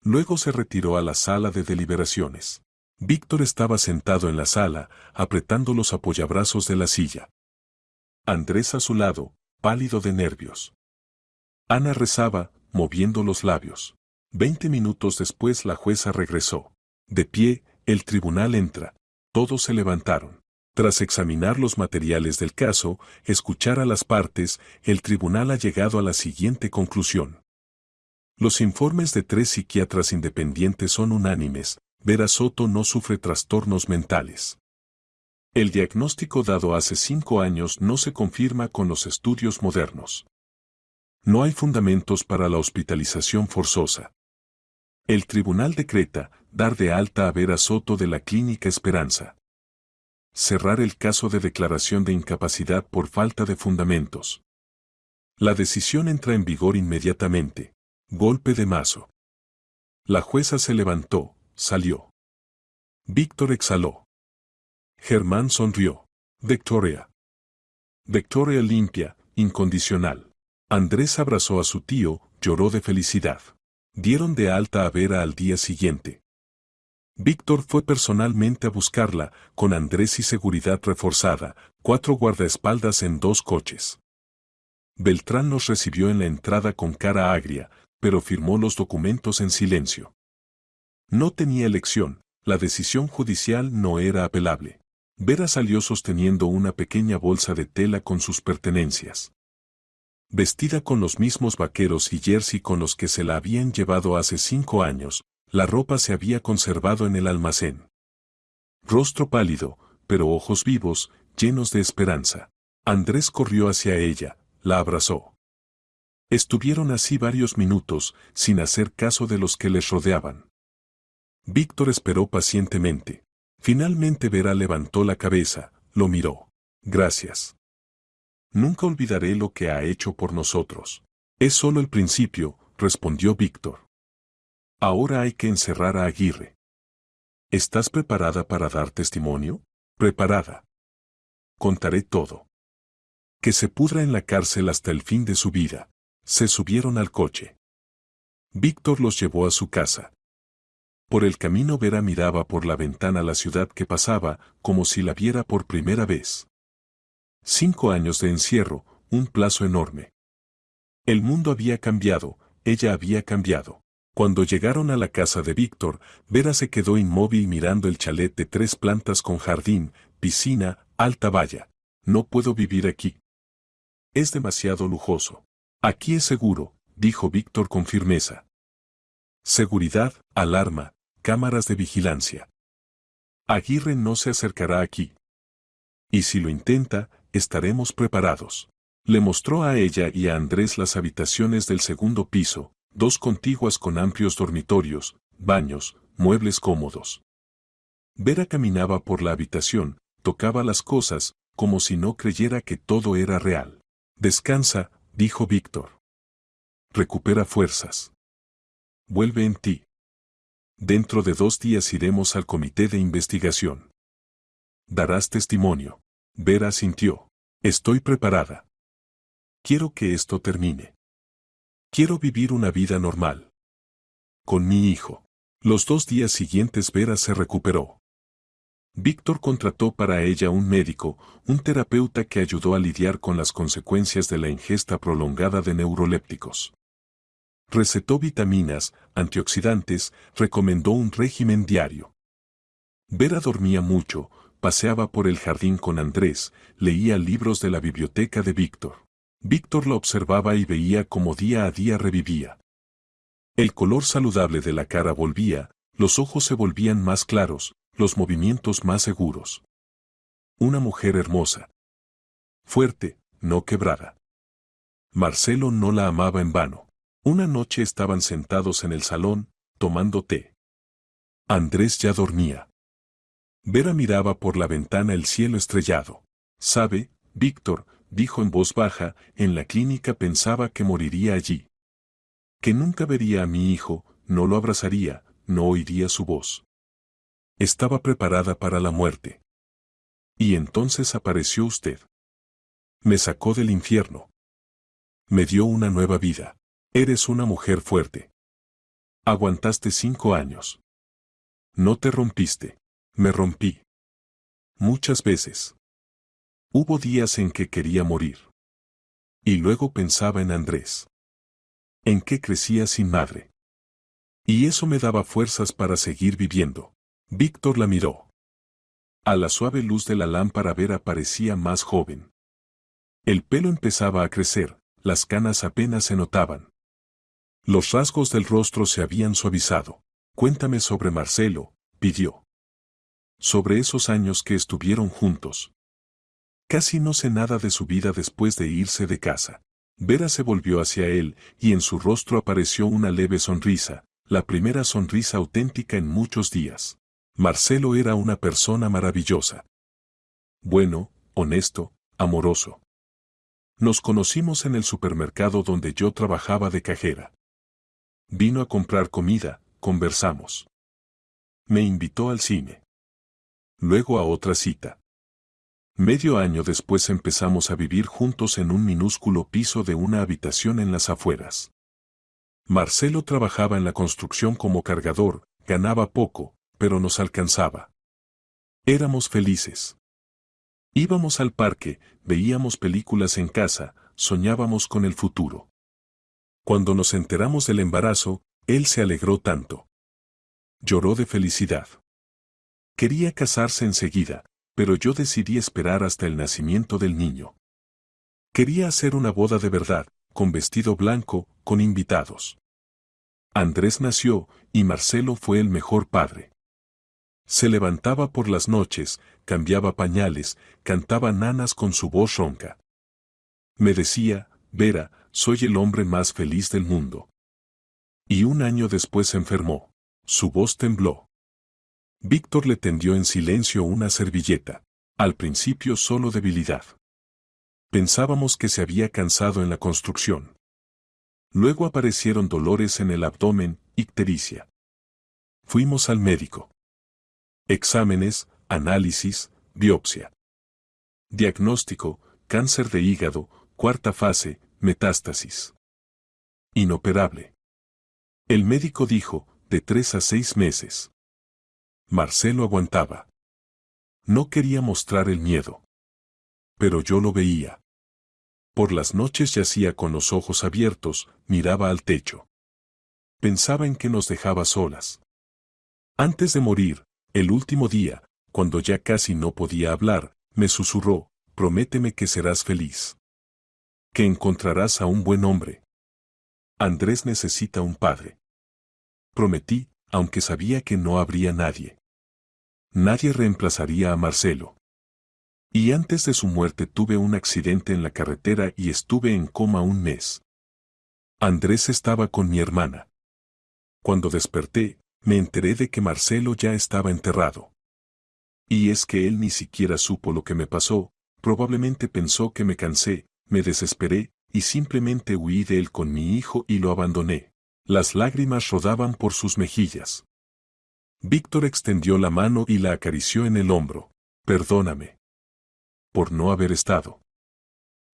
Luego se retiró a la sala de deliberaciones. Víctor estaba sentado en la sala, apretando los apoyabrazos de la silla. Andrés a su lado, pálido de nervios. Ana rezaba, moviendo los labios. 20 minutos después la jueza regresó. De pie, el tribunal entra. Todos se levantaron. Tras examinar los materiales del caso, escuchar a las partes, el tribunal ha llegado a la siguiente conclusión. Los informes de 3 psiquiatras independientes son unánimes. Vera Soto no sufre trastornos mentales. El diagnóstico dado hace 5 años no se confirma con los estudios modernos. No hay fundamentos para la hospitalización forzosa. El tribunal decreta dar de alta a Vera Soto de la Clínica Esperanza. Cerrar el caso de declaración de incapacidad por falta de fundamentos. La decisión entra en vigor inmediatamente. Golpe de mazo. La jueza se levantó, salió. Víctor exhaló. Germán sonrió. Victoria. Victoria limpia, incondicional. Andrés abrazó a su tío, lloró de felicidad. Dieron de alta a Vera al día siguiente. Víctor fue personalmente a buscarla, con Andrés y seguridad reforzada, 4 guardaespaldas en 2 coches. Beltrán nos recibió en la entrada con cara agria, pero firmó los documentos en silencio. No tenía elección, la decisión judicial no era apelable. Vera salió sosteniendo una pequeña bolsa de tela con sus pertenencias. Vestida con los mismos vaqueros y jersey con los que se la habían llevado hace 5 años, la ropa se había conservado en el almacén. Rostro pálido, pero ojos vivos, llenos de esperanza. Andrés corrió hacia ella, la abrazó. Estuvieron así varios minutos, sin hacer caso de los que les rodeaban. Víctor esperó pacientemente. Finalmente Vera levantó la cabeza, lo miró. Gracias. Nunca olvidaré lo que ha hecho por nosotros. Es solo el principio, respondió Víctor. Ahora hay que encerrar a Aguirre. ¿Estás preparada para dar testimonio? Preparada. Contaré todo. Que se pudra en la cárcel hasta el fin de su vida. Se subieron al coche. Víctor los llevó a su casa. Por el camino Vera miraba por la ventana la ciudad que pasaba, como si la viera por primera vez. 5 años de encierro, un plazo enorme. El mundo había cambiado, ella había cambiado. Cuando llegaron a la casa de Víctor, Vera se quedó inmóvil mirando el chalet de 3 plantas con jardín, piscina, alta valla. No puedo vivir aquí. Es demasiado lujoso. Aquí es seguro, dijo Víctor con firmeza. Seguridad, alarma, cámaras de vigilancia. Aguirre no se acercará aquí. Y si lo intenta, estaremos preparados. Le mostró a ella y a Andrés las habitaciones del segundo piso, 2 contiguas con amplios dormitorios, baños, muebles cómodos. Vera caminaba por la habitación, tocaba las cosas, como si no creyera que todo era real. Descansa, dijo Víctor. Recupera fuerzas. Vuelve en ti. Dentro de 2 días iremos al comité de investigación. Darás testimonio. Vera asintió. Estoy preparada. Quiero que esto termine. Quiero vivir una vida normal. Con mi hijo. Los 2 días siguientes Vera se recuperó. Víctor contrató para ella un médico, un terapeuta que ayudó a lidiar con las consecuencias de la ingesta prolongada de neurolépticos. Recetó vitaminas, antioxidantes, recomendó un régimen diario. Vera dormía mucho, paseaba por el jardín con Andrés, leía libros de la biblioteca de Víctor. Víctor la observaba y veía cómo día a día revivía. El color saludable de la cara volvía, los ojos se volvían más claros, los movimientos más seguros. Una mujer hermosa. Fuerte, no quebrada. Marcelo no la amaba en vano. Una noche estaban sentados en el salón, tomando té. Andrés ya dormía. Vera miraba por la ventana el cielo estrellado. «¿Sabe, Víctor?», dijo en voz baja, «en la clínica pensaba que moriría allí. Que nunca vería a mi hijo, no lo abrazaría, no oiría su voz. Estaba preparada para la muerte. Y entonces apareció usted. Me sacó del infierno. Me dio una nueva vida. Eres una mujer fuerte. Aguantaste 5 años. No te rompiste. Me rompí. Muchas veces. Hubo días en que quería morir. Y luego pensaba en Andrés. En que crecía sin madre. Y eso me daba fuerzas para seguir viviendo». Víctor la miró. A la suave luz de la lámpara Vera parecía más joven. El pelo empezaba a crecer, las canas apenas se notaban. Los rasgos del rostro se habían suavizado. «Cuéntame sobre Marcelo», pidió. «Sobre esos años que estuvieron juntos». «Casi no sé nada de su vida después de irse de casa». Vera se volvió hacia él, y en su rostro apareció una leve sonrisa, la primera sonrisa auténtica en muchos días. Marcelo era una persona maravillosa. Bueno, honesto, amoroso. Nos conocimos en el supermercado donde yo trabajaba de cajera. Vino a comprar comida, conversamos. Me invitó al cine. Luego a otra cita. Medio año después empezamos a vivir juntos en un minúsculo piso de una habitación en las afueras. Marcelo trabajaba en la construcción como cargador, ganaba poco, pero nos alcanzaba. Éramos felices. Íbamos al parque, veíamos películas en casa, soñábamos con el futuro. Cuando nos enteramos del embarazo, él se alegró tanto. Lloró de felicidad. Quería casarse enseguida, pero yo decidí esperar hasta el nacimiento del niño. Quería hacer una boda de verdad, con vestido blanco, con invitados. Andrés nació, y Marcelo fue el mejor padre. Se levantaba por las noches, cambiaba pañales, cantaba nanas con su voz ronca. Me decía, «Vera, soy el hombre más feliz del mundo». Y 1 año después se enfermó. Su voz tembló. Víctor le tendió en silencio una servilleta. Al principio solo debilidad. Pensábamos que se había cansado en la construcción. Luego aparecieron dolores en el abdomen, ictericia. Fuimos al médico. Exámenes, análisis, biopsia. Diagnóstico, cáncer de hígado, 4ª fase, metástasis. Inoperable. El médico dijo, de 3 a 6 meses. Marcelo aguantaba. No quería mostrar el miedo. Pero yo lo veía. Por las noches yacía con los ojos abiertos, miraba al techo. Pensaba en que nos dejaba solas. Antes de morir, el último día, cuando ya casi no podía hablar, me susurró, «Prométeme que serás feliz. Que encontrarás a un buen hombre. Andrés necesita un padre». Prometí, aunque sabía que no habría nadie. Nadie reemplazaría a Marcelo. Y antes de su muerte tuve un accidente en la carretera y estuve en coma 1 mes. Andrés estaba con mi hermana. Cuando desperté, me enteré de que Marcelo ya estaba enterrado. Y es que él ni siquiera supo lo que me pasó, probablemente pensó que me cansé, me desesperé, y simplemente huí de él con mi hijo y lo abandoné. Las lágrimas rodaban por sus mejillas. Víctor extendió la mano y la acarició en el hombro. Perdóname. Por no haber estado.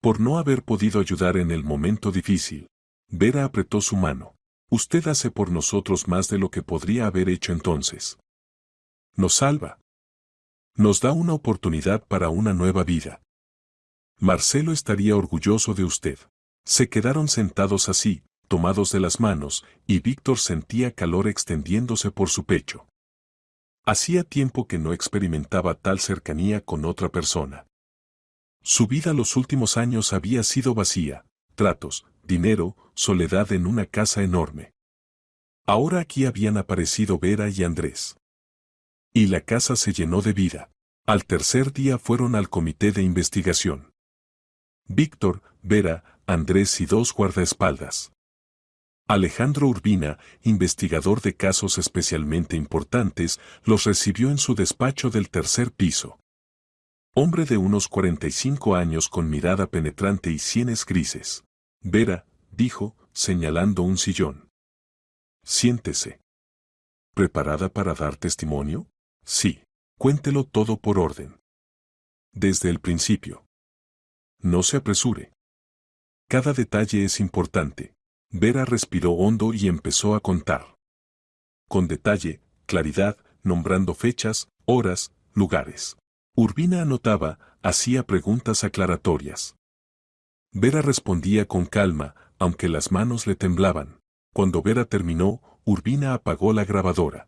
Por no haber podido ayudar en el momento difícil. Vera apretó su mano. Usted hace por nosotros más de lo que podría haber hecho entonces. Nos salva. Nos da una oportunidad para una nueva vida. Marcelo estaría orgulloso de usted. Se quedaron sentados así, tomados de las manos, y Víctor sentía calor extendiéndose por su pecho. Hacía tiempo que no experimentaba tal cercanía con otra persona. Su vida los últimos años había sido vacía, tratos, dinero, soledad en una casa enorme. Ahora aquí habían aparecido Vera y Andrés. Y la casa se llenó de vida. Al tercer día fueron al comité de investigación. Víctor, Vera, Andrés y 2 guardaespaldas. Alejandro Urbina, investigador de casos especialmente importantes, los recibió en su despacho del tercer piso. Hombre de unos 45 años con mirada penetrante y sienes grises. Vera, dijo, señalando un sillón. Siéntese. ¿Preparada para dar testimonio? Sí. Cuéntelo todo por orden. Desde el principio. No se apresure. Cada detalle es importante. Vera respiró hondo y empezó a contar. Con detalle, claridad, nombrando fechas, horas, lugares. Urbina anotaba, hacía preguntas aclaratorias. Vera respondía con calma, aunque las manos le temblaban. Cuando Vera terminó, Urbina apagó la grabadora.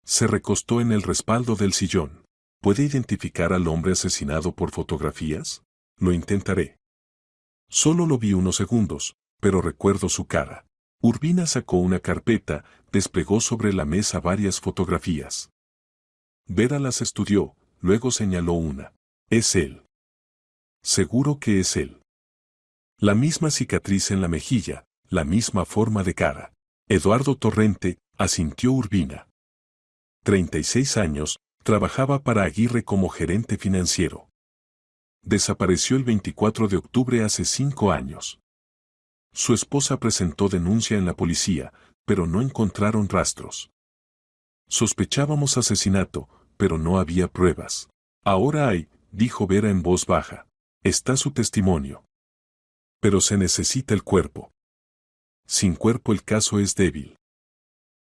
Se recostó en el respaldo del sillón. ¿Puede identificar al hombre asesinado por fotografías? Lo intentaré. Solo lo vi unos segundos, pero recuerdo su cara. Urbina sacó una carpeta, desplegó sobre la mesa varias fotografías. Vera las estudió, luego señaló una. Es él. Seguro que es él. La misma cicatriz en la mejilla, la misma forma de cara. Eduardo Torrente, asintió Urbina. 36 años, trabajaba para Aguirre como gerente financiero. Desapareció el 24 de octubre hace 5 años. Su esposa presentó denuncia en la policía, pero no encontraron rastros. Sospechábamos asesinato, pero no había pruebas. Ahora hay, dijo Vera en voz baja. Está su testimonio. Pero se necesita el cuerpo. Sin cuerpo el caso es débil.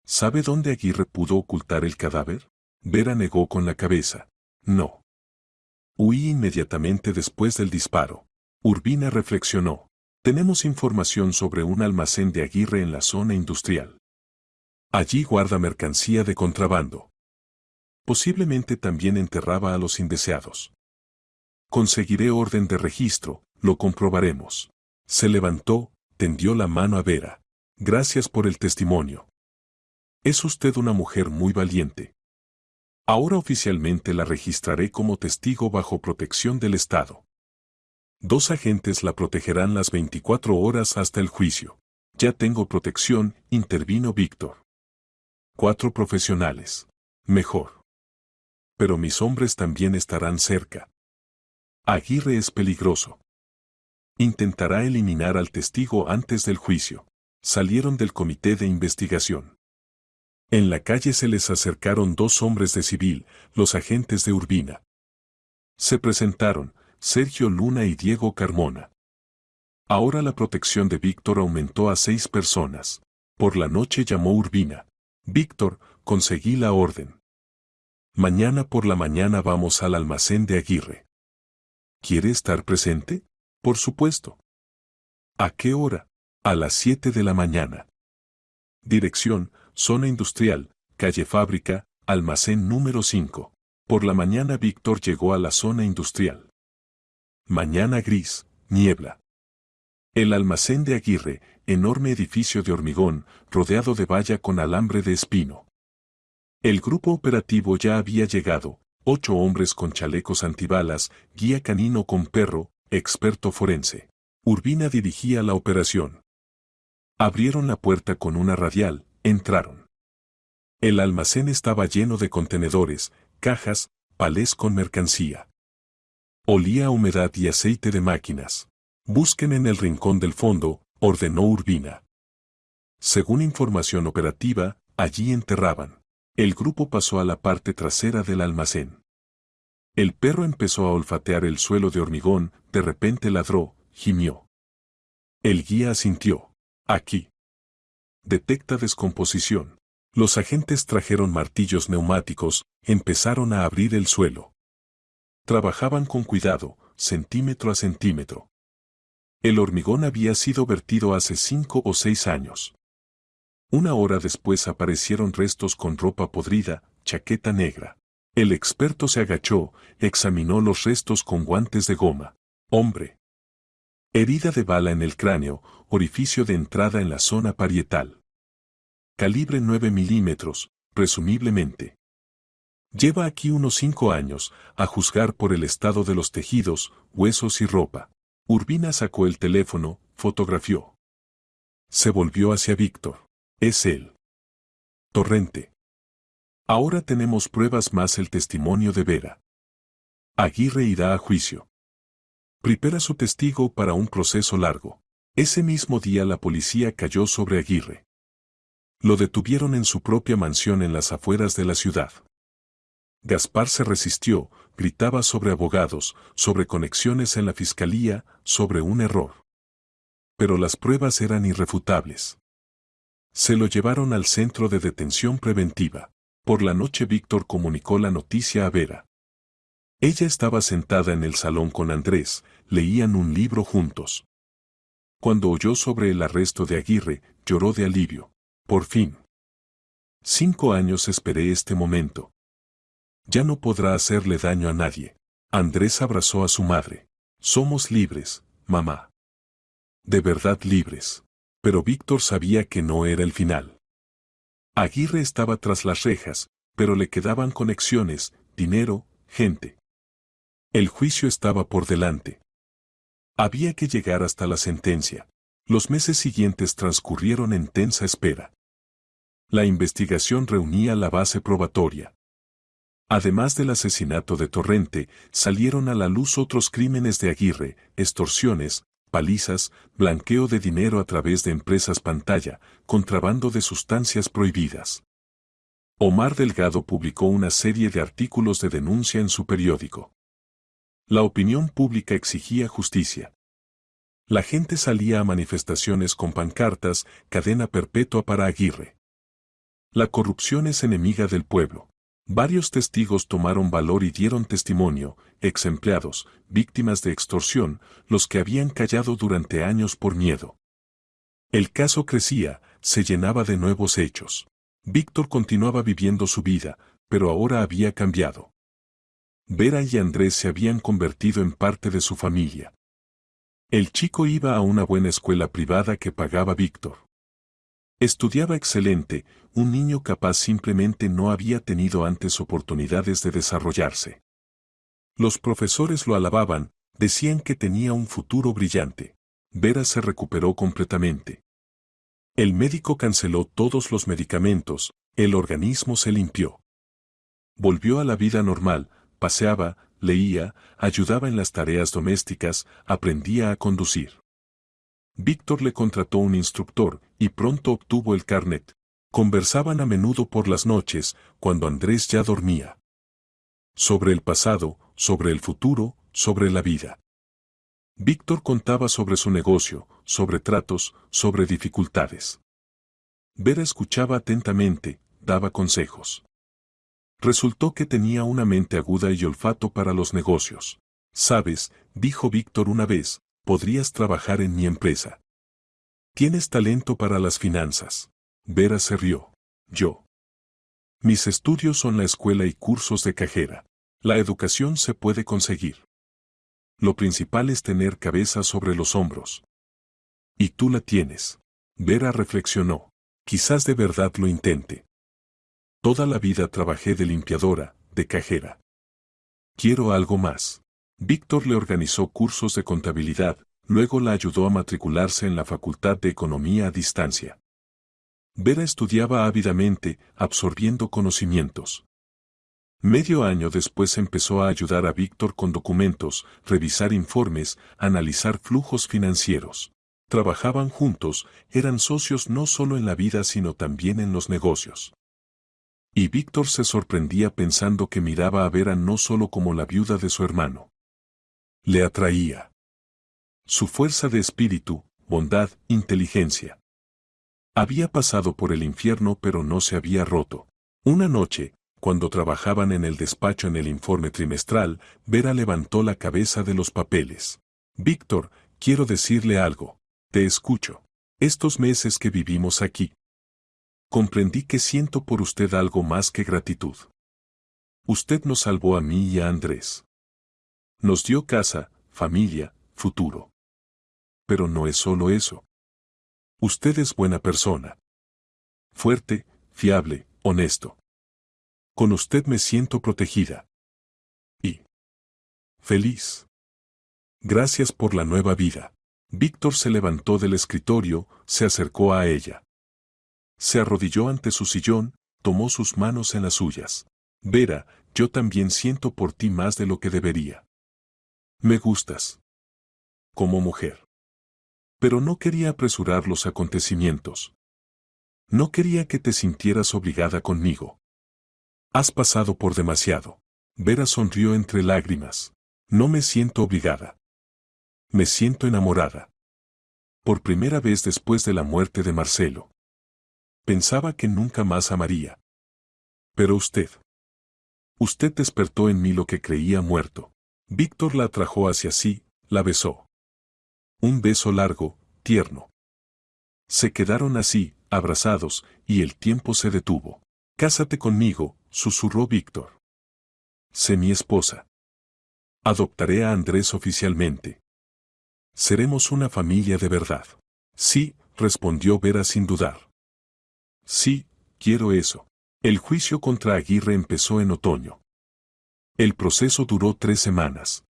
¿Sabe dónde Aguirre pudo ocultar el cadáver? Vera negó con la cabeza. No. Huí inmediatamente después del disparo. Urbina reflexionó. Tenemos información sobre un almacén de Aguirre en la zona industrial. Allí guarda mercancía de contrabando. Posiblemente también enterraba a los indeseados. Conseguiré orden de registro, lo comprobaremos. Se levantó, tendió la mano a Vera. Gracias por el testimonio. Es usted una mujer muy valiente. Ahora oficialmente la registraré como testigo bajo protección del Estado. 2 agentes la protegerán las 24 horas hasta el juicio. Ya tengo protección, intervino Víctor. 4 profesionales. Mejor. Pero mis hombres también estarán cerca. Aguirre es peligroso. Intentará eliminar al testigo antes del juicio. Salieron del comité de investigación. En la calle se les acercaron 2 hombres de civil, los agentes de Urbina. Se presentaron, Sergio Luna y Diego Carmona. Ahora la protección de Víctor aumentó a 6 personas. Por la noche llamó Urbina. Víctor, conseguí la orden. Mañana por la mañana vamos al almacén de Aguirre. ¿Quiere estar presente? Por supuesto. ¿A qué hora? A las 7 de la mañana. Dirección, zona industrial, calle Fábrica, almacén número 5. Por la mañana Víctor llegó a la zona industrial. Mañana gris, niebla. El almacén de Aguirre, enorme edificio de hormigón, rodeado de valla con alambre de espino. El grupo operativo ya había llegado, 8 hombres con chalecos antibalas, guía canino con perro, experto forense. Urbina dirigía la operación. Abrieron la puerta con una radial, entraron. El almacén estaba lleno de contenedores, cajas, palés con mercancía. Olía a humedad y aceite de máquinas. Busquen en el rincón del fondo, ordenó Urbina. Según información operativa, allí enterraban. El grupo pasó a la parte trasera del almacén. El perro empezó a olfatear el suelo de hormigón, de repente ladró, gimió. El guía asintió. Aquí. Detecta descomposición. Los agentes trajeron martillos neumáticos, empezaron a abrir el suelo. Trabajaban con cuidado, centímetro a centímetro. El hormigón había sido vertido hace 5 o 6 años. Una hora después aparecieron restos con ropa podrida, chaqueta negra. El experto se agachó, examinó los restos con guantes de goma. Hombre. Herida de bala en el cráneo, orificio de entrada en la zona parietal. Calibre 9 milímetros, presumiblemente. Lleva aquí unos 5 años, a juzgar por el estado de los tejidos, huesos y ropa. Urbina sacó el teléfono, fotografió. Se volvió hacia Víctor. Es él. Torrente. Ahora tenemos pruebas más el testimonio de Vera. Aguirre irá a juicio. Prepara su testigo para un proceso largo. Ese mismo día la policía cayó sobre Aguirre. Lo detuvieron en su propia mansión en las afueras de la ciudad. Gaspar se resistió, gritaba sobre abogados, sobre conexiones en la fiscalía, sobre un error. Pero las pruebas eran irrefutables. Se lo llevaron al centro de detención preventiva. Por la noche Víctor comunicó la noticia a Vera. Ella estaba sentada en el salón con Andrés, leían un libro juntos. Cuando oyó sobre el arresto de Aguirre, lloró de alivio. Por fin. 5 años esperé este momento. Ya no podrá hacerle daño a nadie. Andrés abrazó a su madre. Somos libres, mamá. De verdad libres. Pero Víctor sabía que no era el final. Aguirre estaba tras las rejas, pero le quedaban conexiones, dinero, gente. El juicio estaba por delante. Había que llegar hasta la sentencia. Los meses siguientes transcurrieron en tensa espera. La investigación reunía la base probatoria. Además del asesinato de Torrente, salieron a la luz otros crímenes de Aguirre, extorsiones, palizas, blanqueo de dinero a través de empresas pantalla, contrabando de sustancias prohibidas. Omar Delgado publicó una serie de artículos de denuncia en su periódico. La opinión pública exigía justicia. La gente salía a manifestaciones con pancartas, cadena perpetua para Aguirre. La corrupción es enemiga del pueblo. Varios testigos tomaron valor y dieron testimonio, ex empleados, víctimas de extorsión, los que habían callado durante años por miedo. El caso crecía, se llenaba de nuevos hechos. Víctor continuaba viviendo su vida, pero ahora había cambiado. Vera y Andrés se habían convertido en parte de su familia. El chico iba a una buena escuela privada que pagaba Víctor. Estudiaba excelente, un niño capaz simplemente no había tenido antes oportunidades de desarrollarse. Los profesores lo alababan, decían que tenía un futuro brillante. Vera se recuperó completamente. El médico canceló todos los medicamentos, el organismo se limpió. Volvió a la vida normal, paseaba, leía, ayudaba en las tareas domésticas, aprendía a conducir. Víctor le contrató un instructor y pronto obtuvo el carnet. Conversaban a menudo por las noches, cuando Andrés ya dormía. Sobre el pasado, sobre el futuro, sobre la vida. Víctor contaba sobre su negocio, sobre tratos, sobre dificultades. Vera escuchaba atentamente, daba consejos. Resultó que tenía una mente aguda y olfato para los negocios. Sabes, dijo Víctor una vez, podrías trabajar en mi empresa. Tienes talento para las finanzas. Vera se rió. Yo. Mis estudios son la escuela y cursos de cajera. La educación se puede conseguir. Lo principal es tener cabeza sobre los hombros. Y tú la tienes. Vera reflexionó. Quizás de verdad lo intente. Toda la vida trabajé de limpiadora, de cajera. Quiero algo más. Víctor le organizó cursos de contabilidad, luego la ayudó a matricularse en la Facultad de Economía a distancia. Vera estudiaba ávidamente, absorbiendo conocimientos. Medio año después empezó a ayudar a Víctor con documentos, revisar informes, analizar flujos financieros. Trabajaban juntos, eran socios no solo en la vida sino también en los negocios. Y Víctor se sorprendía pensando que miraba a Vera no solo como la viuda de su hermano. Le atraía su fuerza de espíritu, bondad, inteligencia. Había pasado por el infierno pero no se había roto. Una noche, cuando trabajaban en el despacho en el informe trimestral, Vera levantó la cabeza de los papeles. Víctor, quiero decirle algo. Te escucho. Estos meses que vivimos aquí, comprendí que siento por usted algo más que gratitud. Usted nos salvó a mí y a Andrés. Nos dio casa, familia, futuro. Pero no es solo eso. Usted es buena persona. Fuerte, fiable, honesto. Con usted me siento protegida. Y feliz. Gracias por la nueva vida. Víctor se levantó del escritorio, se acercó a ella. Se arrodilló ante su sillón, tomó sus manos en las suyas. Vera, yo también siento por ti más de lo que debería. Me gustas. Como mujer. Pero no quería apresurar los acontecimientos. No quería que te sintieras obligada conmigo. Has pasado por demasiado. Vera sonrió entre lágrimas. No me siento obligada. Me siento enamorada. Por primera vez después de la muerte de Marcelo. Pensaba que nunca más amaría. Pero usted. Usted despertó en mí lo que creía muerto. Víctor la atrajo hacia sí, la besó. Un beso largo, tierno. Se quedaron así, abrazados, y el tiempo se detuvo. Cásate conmigo, susurró Víctor. Sé mi esposa. Adoptaré a Andrés oficialmente. Seremos una familia de verdad. Sí, respondió Vera sin dudar. Sí, quiero eso. El juicio contra Aguirre empezó en otoño. El proceso duró 3 semanas.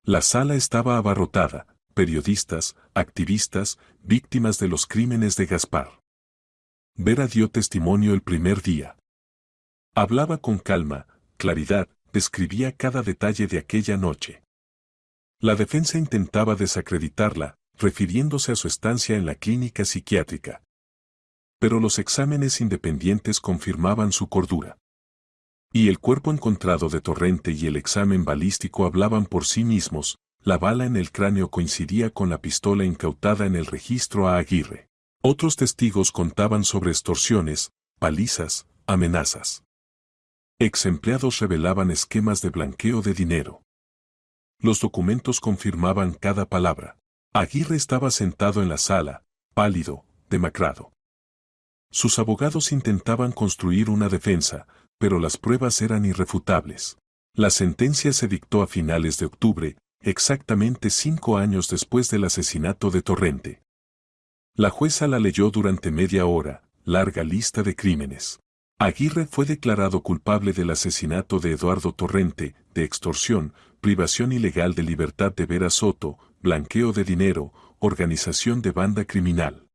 La sala estaba abarrotada, periodistas, activistas, víctimas de los crímenes de Gaspar. Vera dio testimonio el primer día. Hablaba con calma, claridad, describía cada detalle de aquella noche. La defensa intentaba desacreditarla, refiriéndose a su estancia en la clínica psiquiátrica. Pero los exámenes independientes confirmaban su cordura. Y el cuerpo encontrado de Torrente y el examen balístico hablaban por sí mismos, la bala en el cráneo coincidía con la pistola incautada en el registro a Aguirre. Otros testigos contaban sobre extorsiones, palizas, amenazas. Ex-empleados revelaban esquemas de blanqueo de dinero. Los documentos confirmaban cada palabra. Aguirre estaba sentado en la sala, pálido, demacrado. Sus abogados intentaban construir una defensa, pero las pruebas eran irrefutables. La sentencia se dictó a finales de octubre, exactamente 5 años después del asesinato de Torrente. La jueza la leyó durante media hora, larga lista de crímenes. Aguirre fue declarado culpable del asesinato de Eduardo Torrente, de extorsión, privación ilegal de libertad de Vera Soto, blanqueo de dinero, organización de banda criminal.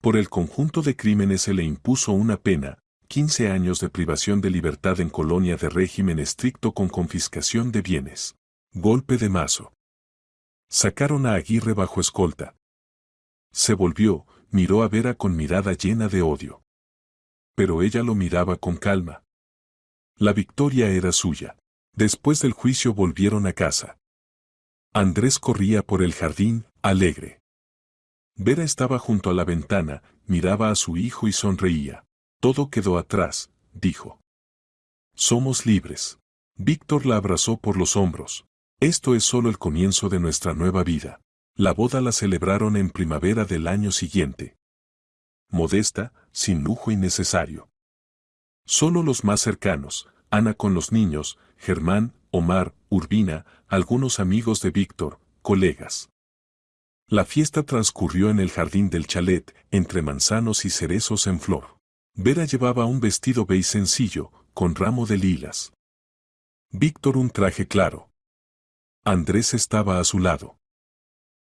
Por el conjunto de crímenes se le impuso una pena, 15 años de privación de libertad en colonia de régimen estricto con confiscación de bienes. Golpe de mazo. Sacaron a Aguirre bajo escolta. Se volvió, miró a Vera con mirada llena de odio. Pero ella lo miraba con calma. La victoria era suya. Después del juicio volvieron a casa. Andrés corría por el jardín, alegre. Vera estaba junto a la ventana, miraba a su hijo y sonreía. Todo quedó atrás, dijo. Somos libres. Víctor la abrazó por los hombros. Esto es solo el comienzo de nuestra nueva vida. La boda la celebraron en primavera del año siguiente. Modesta, sin lujo innecesario. Solo los más cercanos, Ana con los niños, Germán, Omar, Urbina, algunos amigos de Víctor, colegas. La fiesta transcurrió en el jardín del chalet, entre manzanos y cerezos en flor. Vera llevaba un vestido beige sencillo, con ramo de lilas. Víctor un traje claro. Andrés estaba a su lado.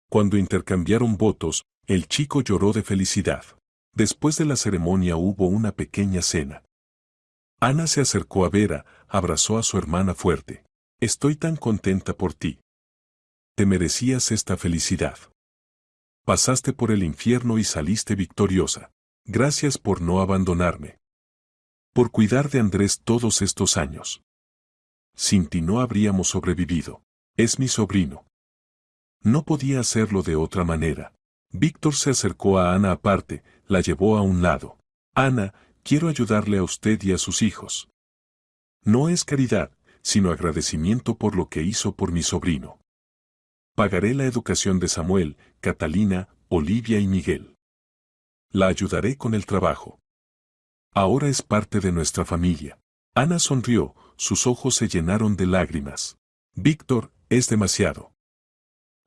Cuando intercambiaron votos, el chico lloró de felicidad. Después de la ceremonia hubo una pequeña cena. Ana se acercó a Vera, abrazó a su hermana fuerte. Estoy tan contenta por ti. Te merecías esta felicidad. Pasaste por el infierno y saliste victoriosa. Gracias por no abandonarme. Por cuidar de Andrés todos estos años. Sin ti no habríamos sobrevivido. Es mi sobrino. No podía hacerlo de otra manera. Víctor se acercó a Ana aparte, la llevó a un lado. Ana, quiero ayudarle a usted y a sus hijos. No es caridad, sino agradecimiento por lo que hizo por mi sobrino. Pagaré la educación de Samuel, Catalina, Olivia y Miguel. La ayudaré con el trabajo. Ahora es parte de nuestra familia. Ana sonrió, sus ojos se llenaron de lágrimas. Víctor, es demasiado.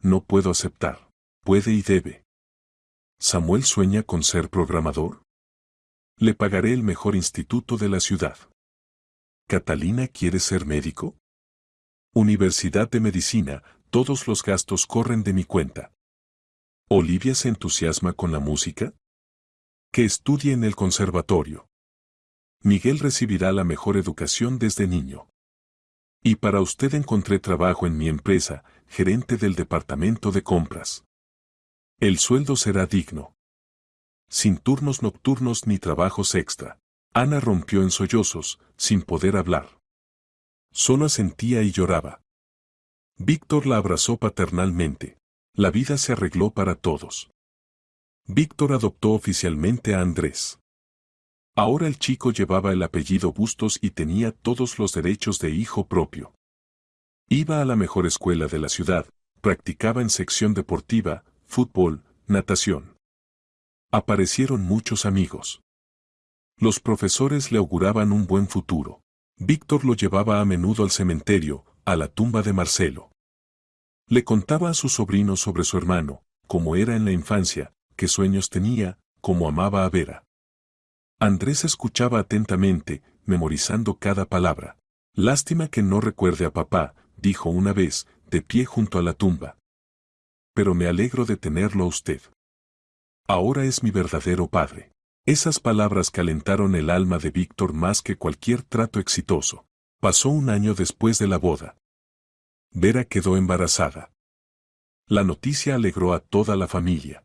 No puedo aceptar. Puede y debe. ¿Samuel sueña con ser programador? Le pagaré el mejor instituto de la ciudad. ¿Catalina quiere ser médico? Universidad de Medicina, todos los gastos corren de mi cuenta. ¿Olivia se entusiasma con la música? Que estudie en el conservatorio. Miguel recibirá la mejor educación desde niño. Y para usted encontré trabajo en mi empresa, gerente del departamento de compras. El sueldo será digno. Sin turnos nocturnos ni trabajos extra. Ana rompió en sollozos, sin poder hablar. Solo asentía y lloraba. Víctor la abrazó paternalmente. La vida se arregló para todos. Víctor adoptó oficialmente a Andrés. Ahora el chico llevaba el apellido Bustos y tenía todos los derechos de hijo propio. Iba a la mejor escuela de la ciudad, practicaba en sección deportiva, fútbol, natación. Aparecieron muchos amigos. Los profesores le auguraban un buen futuro. Víctor lo llevaba a menudo al cementerio, a la tumba de Marcelo. Le contaba a su sobrino sobre su hermano, cómo era en la infancia, qué sueños tenía, cómo amaba a Vera. Andrés escuchaba atentamente, memorizando cada palabra. Lástima que no recuerde a papá, dijo una vez, de pie junto a la tumba. Pero me alegro de tenerlo a usted. Ahora es mi verdadero padre. Esas palabras calentaron el alma de Víctor más que cualquier trato exitoso. Pasó un año después de la boda. Vera quedó embarazada. La noticia alegró a toda la familia.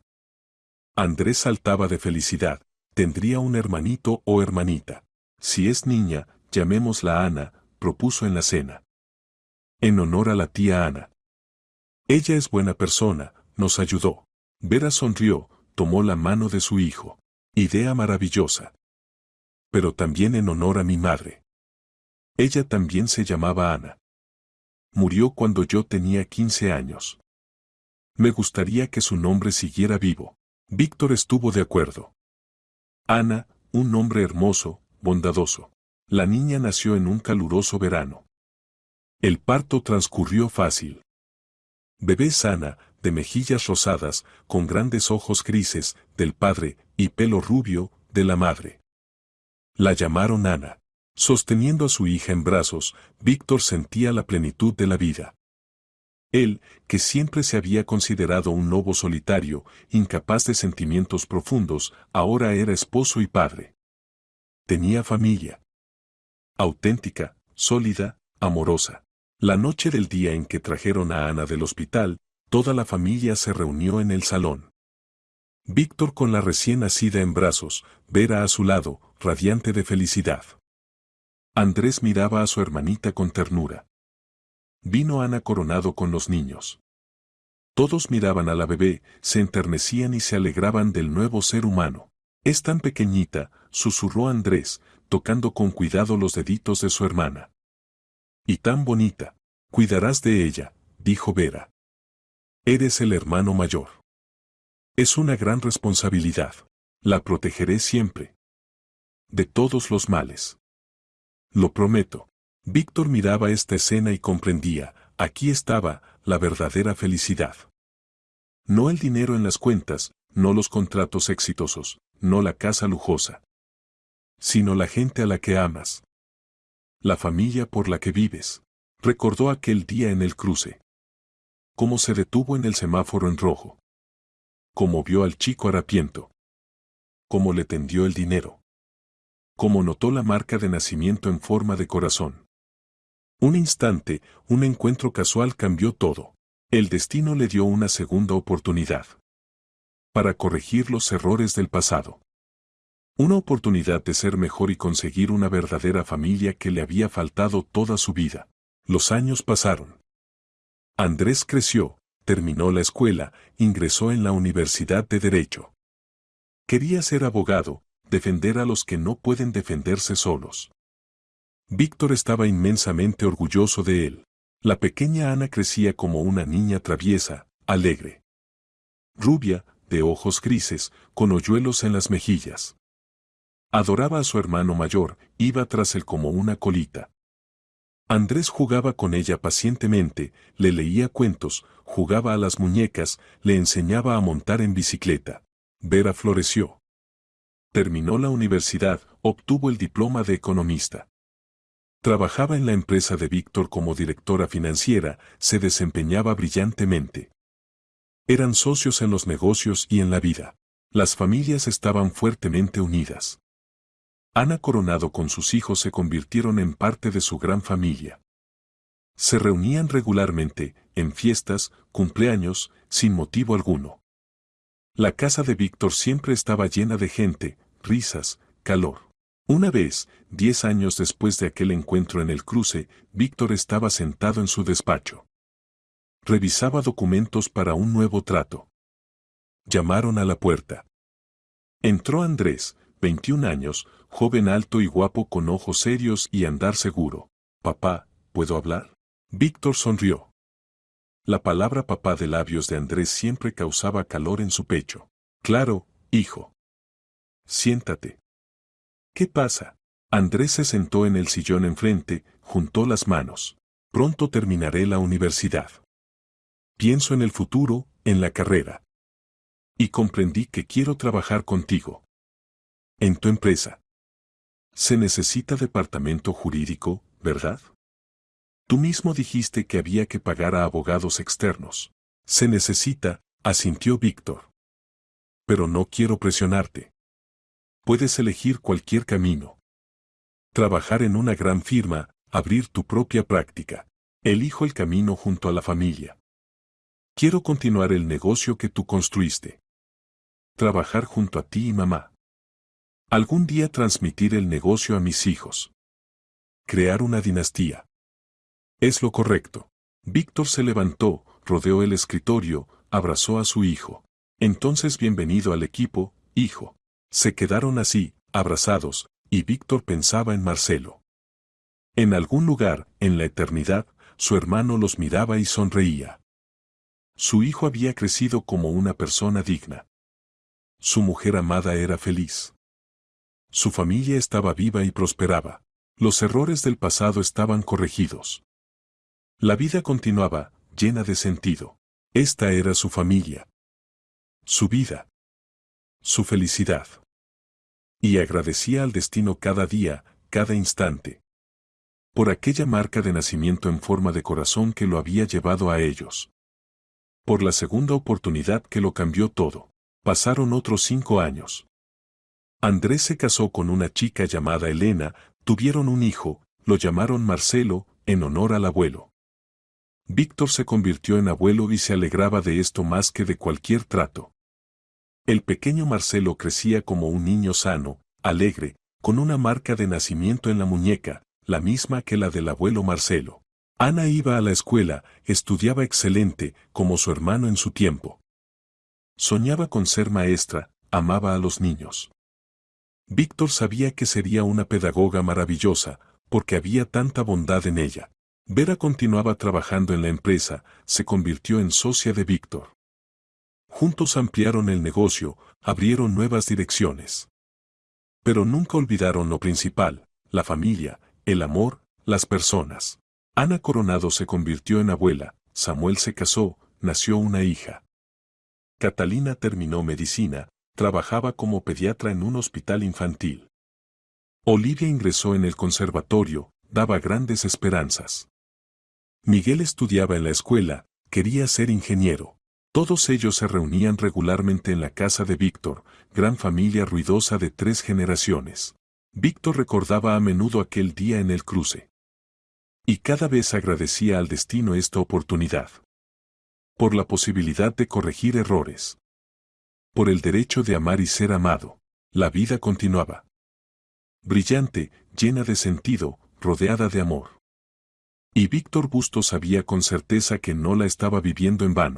Andrés saltaba de felicidad. Tendría un hermanito o hermanita. Si es niña, llamémosla Ana, propuso en la cena. En honor a la tía Ana. Ella es buena persona, nos ayudó. Vera sonrió, tomó la mano de su hijo. Idea maravillosa. Pero también en honor a mi madre. Ella también se llamaba Ana. Murió cuando yo tenía 15 años. Me gustaría que su nombre siguiera vivo. Víctor estuvo de acuerdo. Ana, un nombre hermoso, bondadoso. La niña nació en un caluroso verano. El parto transcurrió fácil. Bebé sana, de mejillas rosadas, con grandes ojos grises, del padre, y pelo rubio, de la madre. La llamaron Ana. Sosteniendo a su hija en brazos, Víctor sentía la plenitud de la vida. Él, que siempre se había considerado un lobo solitario, incapaz de sentimientos profundos, ahora era esposo y padre. Tenía familia. Auténtica, sólida, amorosa. La noche del día en que trajeron a Ana del hospital, toda la familia se reunió en el salón. Víctor con la recién nacida en brazos, Vera a su lado, radiante de felicidad. Andrés miraba a su hermanita con ternura. Vino Ana coronado con los niños. Todos miraban a la bebé, se enternecían y se alegraban del nuevo ser humano. Es tan pequeñita, susurró Andrés, tocando con cuidado los deditos de su hermana. Y tan bonita. Cuidarás de ella, dijo Vera. Eres el hermano mayor. Es una gran responsabilidad. La protegeré siempre. De todos los males. Lo prometo. Víctor miraba esta escena y comprendía, aquí estaba, la verdadera felicidad. No el dinero en las cuentas, no los contratos exitosos, no la casa lujosa. Sino la gente a la que amas. La familia por la que vives. Recordó aquel día en el cruce. Cómo se detuvo en el semáforo en rojo. Cómo vio al chico harapiento. Cómo le tendió el dinero. Cómo notó la marca de nacimiento en forma de corazón. Un instante, un encuentro casual cambió todo. El destino le dio una segunda oportunidad para corregir los errores del pasado. Una oportunidad de ser mejor y conseguir una verdadera familia que le había faltado toda su vida. Los años pasaron. Andrés creció, terminó la escuela, ingresó en la Universidad de Derecho. Quería ser abogado, defender a los que no pueden defenderse solos. Víctor estaba inmensamente orgulloso de él. La pequeña Ana crecía como una niña traviesa, alegre. Rubia, de ojos grises, con hoyuelos en las mejillas. Adoraba a su hermano mayor, iba tras él como una colita. Andrés jugaba con ella pacientemente, le leía cuentos, jugaba a las muñecas, le enseñaba a montar en bicicleta. Vera floreció. Terminó la universidad, obtuvo el diploma de economista. Trabajaba en la empresa de Víctor como directora financiera, se desempeñaba brillantemente. Eran socios en los negocios y en la vida. Las familias estaban fuertemente unidas. Ana Coronado con sus hijos se convirtieron en parte de su gran familia. Se reunían regularmente, en fiestas, cumpleaños, sin motivo alguno. La casa de Víctor siempre estaba llena de gente, risas, calor. Una vez, 10 años después de aquel encuentro en el cruce, Víctor estaba sentado en su despacho. Revisaba documentos para un nuevo trato. Llamaron a la puerta. Entró Andrés, 21 años, joven alto y guapo con ojos serios y andar seguro. Papá, ¿puedo hablar? Víctor sonrió. La palabra papá de labios de Andrés siempre causaba calor en su pecho. Claro, hijo. Siéntate. ¿Qué pasa? Andrés se sentó en el sillón enfrente, juntó las manos. Pronto terminaré la universidad. Pienso en el futuro, en la carrera. Y comprendí que quiero trabajar contigo. En tu empresa. Se necesita departamento jurídico, ¿verdad? Tú mismo dijiste que había que pagar a abogados externos. Se necesita, asintió Víctor. Pero no quiero presionarte. Puedes elegir cualquier camino. Trabajar en una gran firma, abrir tu propia práctica. Elijo el camino junto a la familia. Quiero continuar el negocio que tú construiste. Trabajar junto a ti y mamá. Algún día transmitir el negocio a mis hijos. Crear una dinastía. Es lo correcto. Víctor se levantó, rodeó el escritorio, abrazó a su hijo. Entonces bienvenido al equipo, hijo. Se quedaron así, abrazados, y Víctor pensaba en Marcelo. En algún lugar, en la eternidad, su hermano los miraba y sonreía. Su hijo había crecido como una persona digna. Su mujer amada era feliz. Su familia estaba viva y prosperaba. Los errores del pasado estaban corregidos. La vida continuaba, llena de sentido. Esta era su familia. Su vida. Su felicidad. Y agradecía al destino cada día, cada instante. Por aquella marca de nacimiento en forma de corazón que lo había llevado a ellos. Por la segunda oportunidad que lo cambió todo. Pasaron otros 5 años. Andrés se casó con una chica llamada Elena, tuvieron un hijo, lo llamaron Marcelo, en honor al abuelo. Víctor se convirtió en abuelo y se alegraba de esto más que de cualquier trato. El pequeño Marcelo crecía como un niño sano, alegre, con una marca de nacimiento en la muñeca, la misma que la del abuelo Marcelo. Ana iba a la escuela, estudiaba excelente, como su hermano en su tiempo. Soñaba con ser maestra, amaba a los niños. Víctor sabía que sería una pedagoga maravillosa, porque había tanta bondad en ella. Vera continuaba trabajando en la empresa, se convirtió en socia de Víctor. Juntos ampliaron el negocio, abrieron nuevas direcciones. Pero nunca olvidaron lo principal, la familia, el amor, las personas. Ana Coronado se convirtió en abuela, Samuel se casó, nació una hija. Catalina terminó medicina, trabajaba como pediatra en un hospital infantil. Olivia ingresó en el conservatorio, daba grandes esperanzas. Miguel estudiaba en la escuela, quería ser ingeniero. Todos ellos se reunían regularmente en la casa de Víctor, gran familia ruidosa de 3 generaciones. Víctor recordaba a menudo aquel día en el cruce. Y cada vez agradecía al destino esta oportunidad. Por la posibilidad de corregir errores. Por el derecho de amar y ser amado. La vida continuaba. Brillante, llena de sentido, rodeada de amor. Y Víctor Bustos sabía con certeza que no la estaba viviendo en vano.